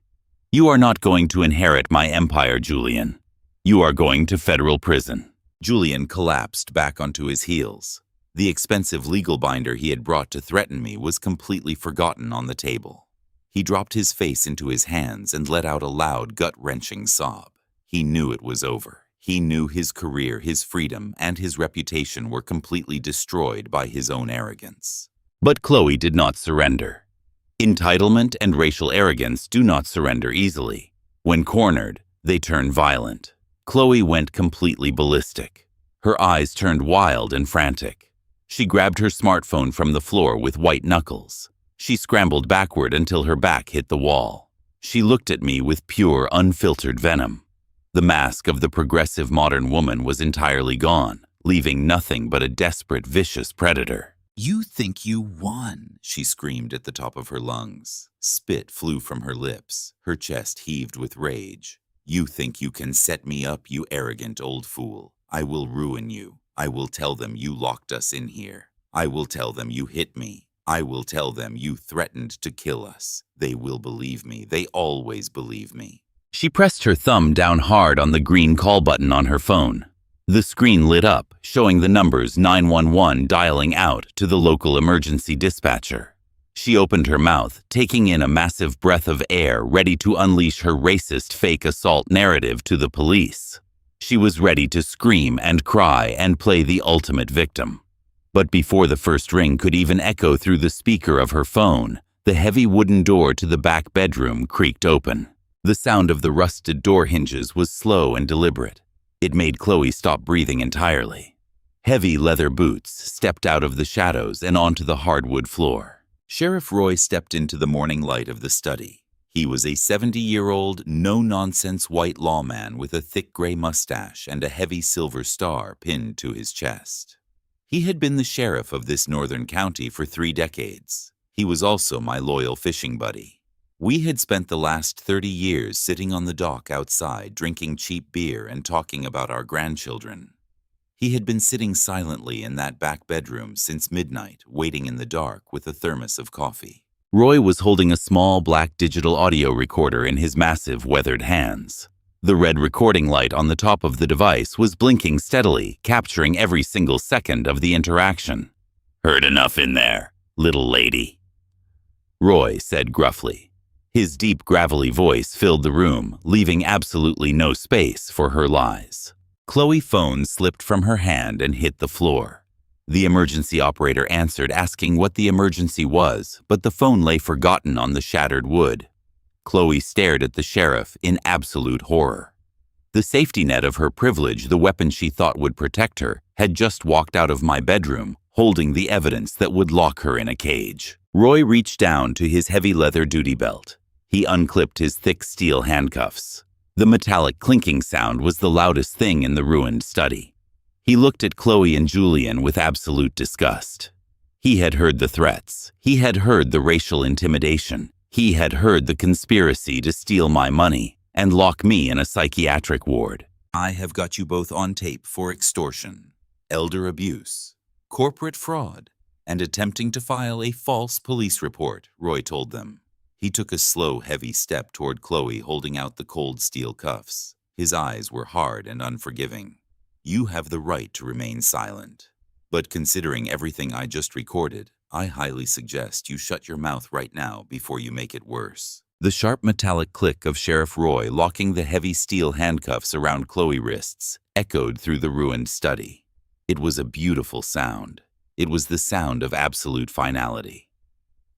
You are not going to inherit my empire, Julian. You are going to federal prison." Julian collapsed back onto his heels. The expensive legal binder he had brought to threaten me was completely forgotten on the table. He dropped his face into his hands and let out a loud, gut-wrenching sob. He knew it was over. He knew his career, his freedom, and his reputation were completely destroyed by his own arrogance. But Chloe did not surrender. Entitlement and racial arrogance do not surrender easily. When cornered, they turn violent. Chloe went completely ballistic. Her eyes turned wild and frantic. She grabbed her smartphone from the floor with white knuckles. She scrambled backward until her back hit the wall. She looked at me with pure, unfiltered venom. The mask of the progressive modern woman was entirely gone, leaving nothing but a desperate, vicious predator. "You think you won," she screamed at the top of her lungs. Spit flew from her lips. Her chest heaved with rage. "You think you can set me up, you arrogant old fool. I will ruin you. I will tell them you locked us in here. I will tell them you hit me. I will tell them you threatened to kill us. They will believe me. They always believe me." She pressed her thumb down hard on the green call button on her phone. The screen lit up, showing the numbers 911 dialing out to the local emergency dispatcher. She opened her mouth, taking in a massive breath of air, ready to unleash her racist fake assault narrative to the police. She was ready to scream and cry and play the ultimate victim. But before the first ring could even echo through the speaker of her phone, the heavy wooden door to the back bedroom creaked open. The sound of the rusted door hinges was slow and deliberate. It made Chloe stop breathing entirely. Heavy leather boots stepped out of the shadows and onto the hardwood floor. Sheriff Roy stepped into the morning light of the study. He was a 70-year-old, no-nonsense white lawman with a thick gray mustache and a heavy silver star pinned to his chest. He had been the sheriff of this northern county for 3 decades. He was also my loyal fishing buddy. We had spent the last 30 years sitting on the dock outside, drinking cheap beer and talking about our grandchildren. He had been sitting silently in that back bedroom since midnight, waiting in the dark with a thermos of coffee. Roy was holding a small black digital audio recorder in his massive weathered hands. The red recording light on the top of the device was blinking steadily, capturing every single second of the interaction. "Heard enough in there, little lady," Roy said gruffly. His deep, gravelly voice filled the room, leaving absolutely no space for her lies. Chloe's phone slipped from her hand and hit the floor. The emergency operator answered, asking what the emergency was, but the phone lay forgotten on the shattered wood. Chloe stared at the sheriff in absolute horror. The safety net of her privilege, the weapon she thought would protect her, had just walked out of my bedroom, holding the evidence that would lock her in a cage. Roy reached down to his heavy leather duty belt. He unclipped his thick steel handcuffs. The metallic clinking sound was the loudest thing in the ruined study. He looked at Chloe and Julian with absolute disgust. He had heard the threats. He had heard the racial intimidation. He had heard the conspiracy to steal my money and lock me in a psychiatric ward. I have got you both on tape for extortion, elder abuse, corporate fraud, and attempting to file a false police report, Roy told them. He took a slow, heavy step toward Chloe, holding out the cold steel cuffs. His eyes were hard and unforgiving. You have the right to remain silent. But considering everything I just recorded, I highly suggest you shut your mouth right now before you make it worse. The sharp metallic click of Sheriff Roy locking the heavy steel handcuffs around Chloe's wrists echoed through the ruined study. It was a beautiful sound. It was the sound of absolute finality.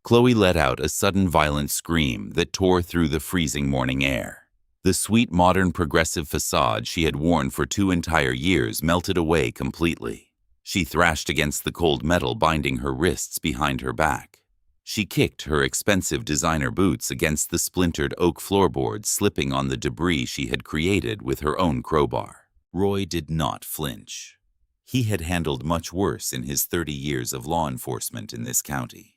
Chloe let out a sudden violent scream that tore through the freezing morning air. The sweet modern progressive facade she had worn for 2 entire years melted away completely. She thrashed against the cold metal binding her wrists behind her back. She kicked her expensive designer boots against the splintered oak floorboards, slipping on the debris she had created with her own crowbar. Roy did not flinch. He had handled much worse in his 30 years of law enforcement in this county.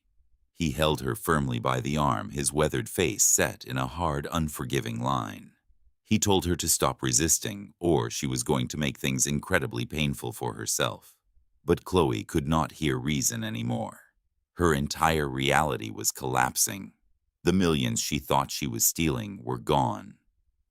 He held her firmly by the arm, his weathered face set in a hard, unforgiving line. He told her to stop resisting, or she was going to make things incredibly painful for herself. But Chloe could not hear reason anymore. Her entire reality was collapsing. The millions she thought she was stealing were gone.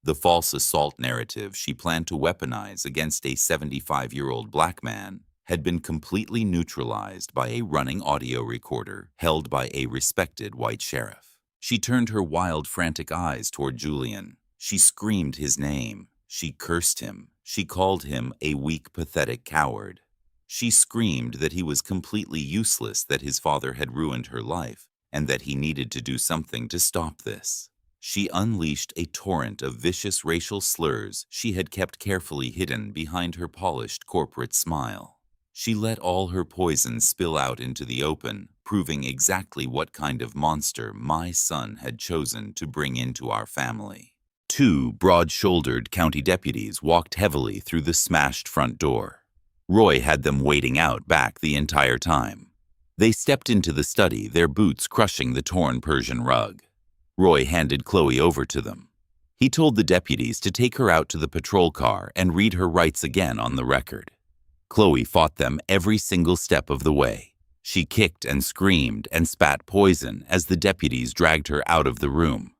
The false assault narrative she planned to weaponize against a 75-year-old black man had been completely neutralized by a running audio recorder held by a respected white sheriff. She turned her wild, frantic eyes toward Julian. She screamed his name. She cursed him. She called him a weak, pathetic coward. She screamed that he was completely useless, that his father had ruined her life, and that he needed to do something to stop this. She unleashed a torrent of vicious racial slurs she had kept carefully hidden behind her polished corporate smile. She let all her poison spill out into the open, proving exactly what kind of monster my son had chosen to bring into our family. 2 broad-shouldered county deputies walked heavily through the smashed front door. Roy had them waiting out back the entire time. They stepped into the study, their boots crushing the torn Persian rug. Roy handed Chloe over to them. He told the deputies to take her out to the patrol car and read her rights again on the record. Chloe fought them every single step of the way. She kicked and screamed and spat poison as the deputies dragged her out of the room.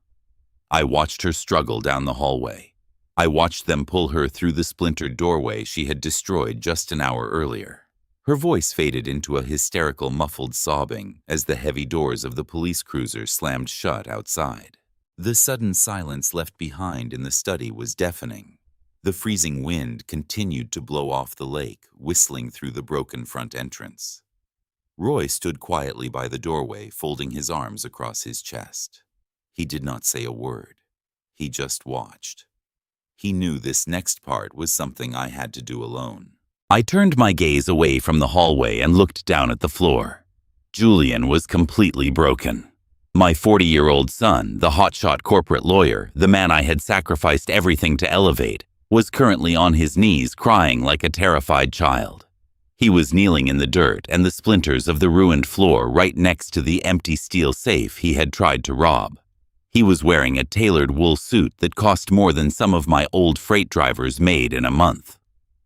I watched her struggle down the hallway. I watched them pull her through the splintered doorway she had destroyed just an hour earlier. Her voice faded into a hysterical, muffled sobbing as the heavy doors of the police cruiser slammed shut outside. The sudden silence left behind in the study was deafening. The freezing wind continued to blow off the lake, whistling through the broken front entrance. Roy stood quietly by the doorway, folding his arms across his chest. He did not say a word. He just watched. He knew this next part was something I had to do alone. I turned my gaze away from the hallway and looked down at the floor. Julian was completely broken. My 40-year-old son, the hotshot corporate lawyer, the man I had sacrificed everything to elevate, was currently on his knees crying like a terrified child. He was kneeling in the dirt and the splinters of the ruined floor right next to the empty steel safe he had tried to rob. He was wearing a tailored wool suit that cost more than some of my old freight drivers made in a month.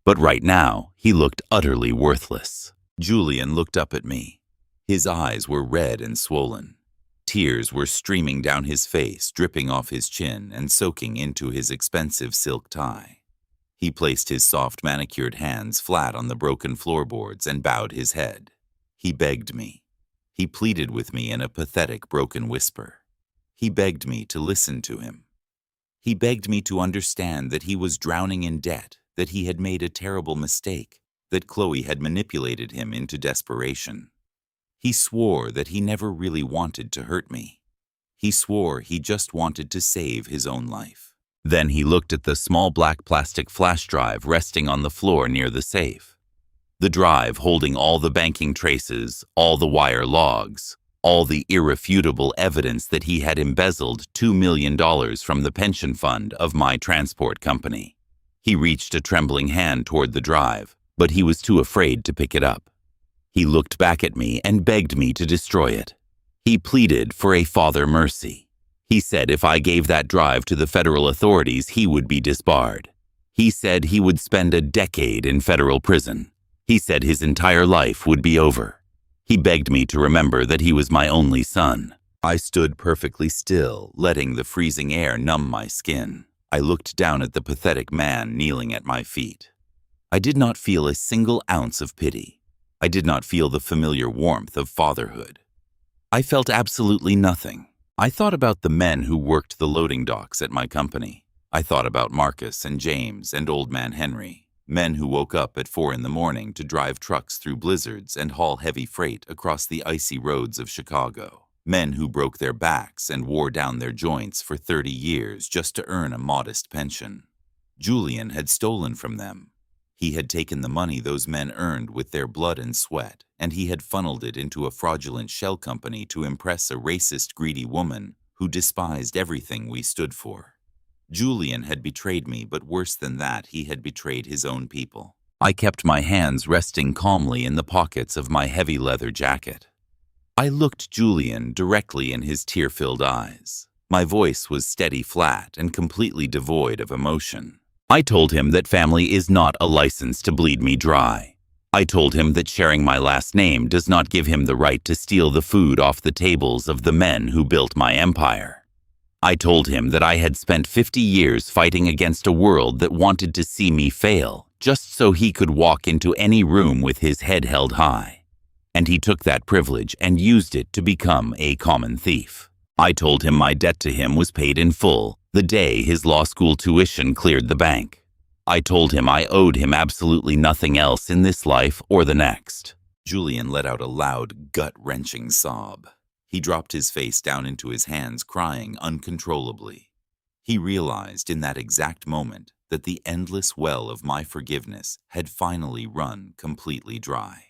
But right now, he looked utterly worthless. Julian looked up at me. His eyes were red and swollen. Tears were streaming down his face, dripping off his chin and soaking into his expensive silk tie. He placed his soft manicured hands flat on the broken floorboards and bowed his head. He begged me. He pleaded with me in a pathetic, broken whisper. He begged me to listen to him. He begged me to understand that he was drowning in debt, that he had made a terrible mistake, that Chloe had manipulated him into desperation. He swore that he never really wanted to hurt me. He swore he just wanted to save his own life. Then he looked at the small black plastic flash drive resting on the floor near the safe. The drive holding all the banking traces, all the wire logs, all the irrefutable evidence that he had embezzled $2 million from the pension fund of my transport company. He reached a trembling hand toward the drive, but he was too afraid to pick it up. He looked back at me and begged me to destroy it. He pleaded for a father mercy. He said if I gave that drive to the federal authorities, he would be disbarred. He said he would spend a decade in federal prison. He said his entire life would be over. He begged me to remember that he was my only son. I stood perfectly still, letting the freezing air numb my skin. I looked down at the pathetic man kneeling at my feet. I did not feel a single ounce of pity. I did not feel the familiar warmth of fatherhood. I felt absolutely nothing. I thought about the men who worked the loading docks at my company. I thought about Marcus and James and Old Man Henry, men who woke up at 4 a.m. to drive trucks through blizzards and haul heavy freight across the icy roads of Chicago. Men who broke their backs and wore down their joints for 30 years just to earn a modest pension. Julian had stolen from them. He had taken the money those men earned with their blood and sweat, and he had funneled it into a fraudulent shell company to impress a racist, greedy woman who despised everything we stood for. Julian had betrayed me, but worse than that, he had betrayed his own people. I kept my hands resting calmly in the pockets of my heavy leather jacket. I looked Julian directly in his tear-filled eyes. My voice was steady flat and completely devoid of emotion. I told him that family is not a license to bleed me dry. I told him that sharing my last name does not give him the right to steal the food off the tables of the men who built my empire. I told him that I had spent 50 years fighting against a world that wanted to see me fail, just so he could walk into any room with his head held high. And he took that privilege and used it to become a common thief. I told him my debt to him was paid in full the day his law school tuition cleared the bank. I told him I owed him absolutely nothing else in this life or the next. Julian let out a loud, gut-wrenching sob. He dropped his face down into his hands, crying uncontrollably. He realized in that exact moment that the endless well of my forgiveness had finally run completely dry.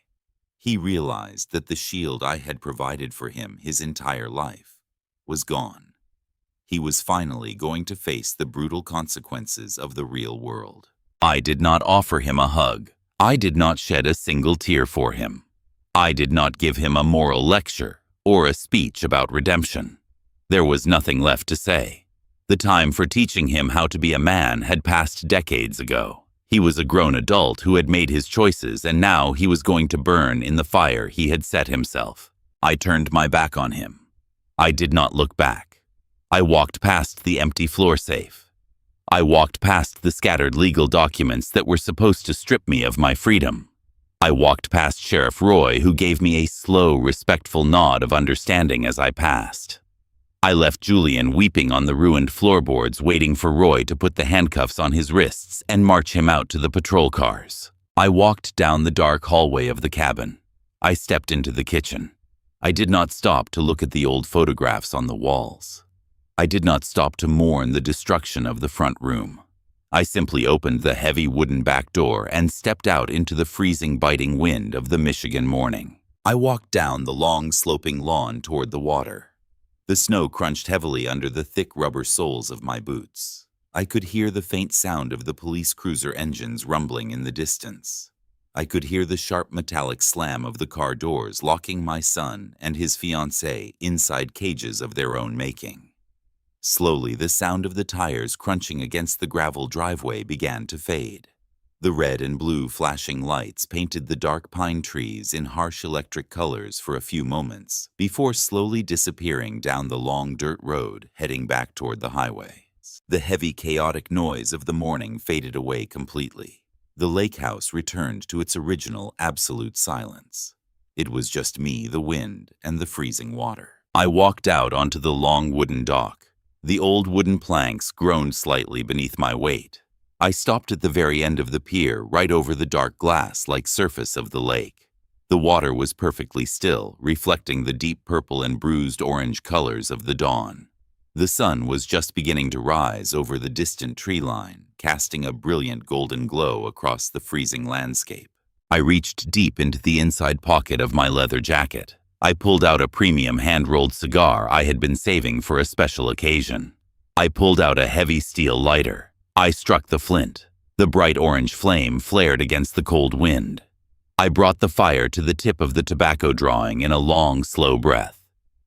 He realized that the shield I had provided for him his entire life was gone. He was finally going to face the brutal consequences of the real world. I did not offer him a hug. I did not shed a single tear for him. I did not give him a moral lecture or a speech about redemption. There was nothing left to say. The time for teaching him how to be a man had passed decades ago. He was a grown adult who had made his choices, and now he was going to burn in the fire he had set himself. I turned my back on him. I did not look back. I walked past the empty floor safe. I walked past the scattered legal documents that were supposed to strip me of my freedom. I walked past Sheriff Roy, who gave me a slow, respectful nod of understanding as I passed. I left Julian weeping on the ruined floorboards, waiting for Roy to put the handcuffs on his wrists and march him out to the patrol cars. I walked down the dark hallway of the cabin. I stepped into the kitchen. I did not stop to look at the old photographs on the walls. I did not stop to mourn the destruction of the front room. I simply opened the heavy wooden back door and stepped out into the freezing, biting wind of the Michigan morning. I walked down the long, sloping lawn toward the water. The snow crunched heavily under the thick rubber soles of my boots. I could hear the faint sound of the police cruiser engines rumbling in the distance. I could hear the sharp metallic slam of the car doors, locking my son and his fiancée inside cages of their own making. Slowly, the sound of the tires crunching against the gravel driveway began to fade. The red and blue flashing lights painted the dark pine trees in harsh electric colors for a few moments, before slowly disappearing down the long dirt road heading back toward the highway. The heavy, chaotic noise of the morning faded away completely. The lake house returned to its original absolute silence. It was just me, the wind, and the freezing water. I walked out onto the long wooden dock. The old wooden planks groaned slightly beneath my weight. I stopped at the very end of the pier, right over the dark glass-like surface of the lake. The water was perfectly still, reflecting the deep purple and bruised orange colors of the dawn. The sun was just beginning to rise over the distant tree line, casting a brilliant golden glow across the freezing landscape. I reached deep into the inside pocket of my leather jacket. I pulled out a premium hand-rolled cigar I had been saving for a special occasion. I pulled out a heavy steel lighter. I struck the flint. The The bright orange flame flared against the cold wind. I brought the fire to the tip of the tobacco drawing in a long, slow breath.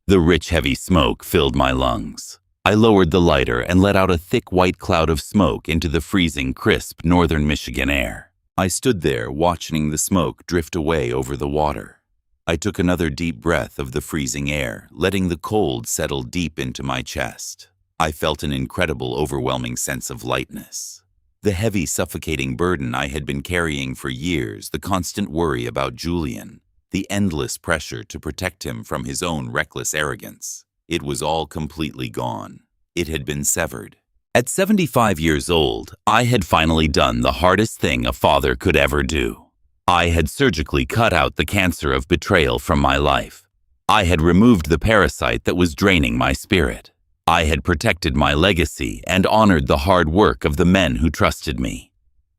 The rich, heavy smoke filled my lungs. I lowered the lighter and let out a thick white cloud of smoke into the freezing, crisp northern Michigan air. I stood there watching the smoke drift away over the water. I took another deep breath of the freezing air, letting the cold settle deep into my chest. I felt an incredible, overwhelming sense of lightness. The heavy, suffocating burden I had been carrying for years, the constant worry about Julian, the endless pressure to protect him from his own reckless arrogance. It was all completely gone. It had been severed. At 75 years old, I had finally done the hardest thing a father could ever do. I had surgically cut out the cancer of betrayal from my life. I had removed the parasite that was draining my spirit. I had protected my legacy and honored the hard work of the men who trusted me.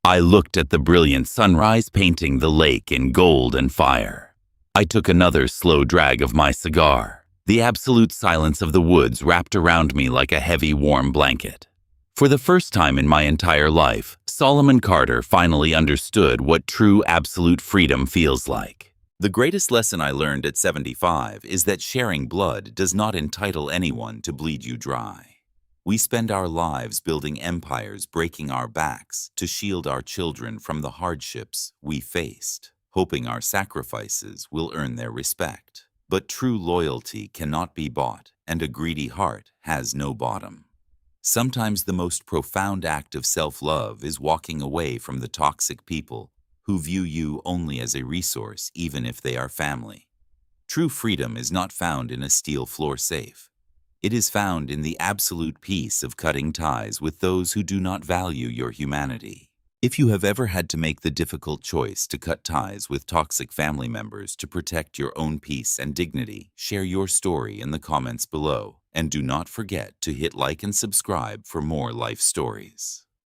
I looked at the brilliant sunrise painting the lake in gold and fire. I took another slow drag of my cigar. The absolute silence of the woods wrapped around me like a heavy, warm blanket. For the first time in my entire life, Solomon Carter finally understood what true absolute freedom feels like. The greatest lesson I learned at 75 is that sharing blood does not entitle anyone to bleed you dry. We spend our lives building empires, breaking our backs to shield our children from the hardships we faced, hoping our sacrifices will earn their respect. But true loyalty cannot be bought, and a greedy heart has no bottom. Sometimes the most profound act of self-love is walking away from the toxic people who view you only as a resource, even if they are family. True freedom is not found in a steel floor safe. It is found in the absolute peace of cutting ties with those who do not value your humanity. If you have ever had to make the difficult choice to cut ties with toxic family members to protect your own peace and dignity, share your story in the comments below, and do not forget to hit like and subscribe for more life stories.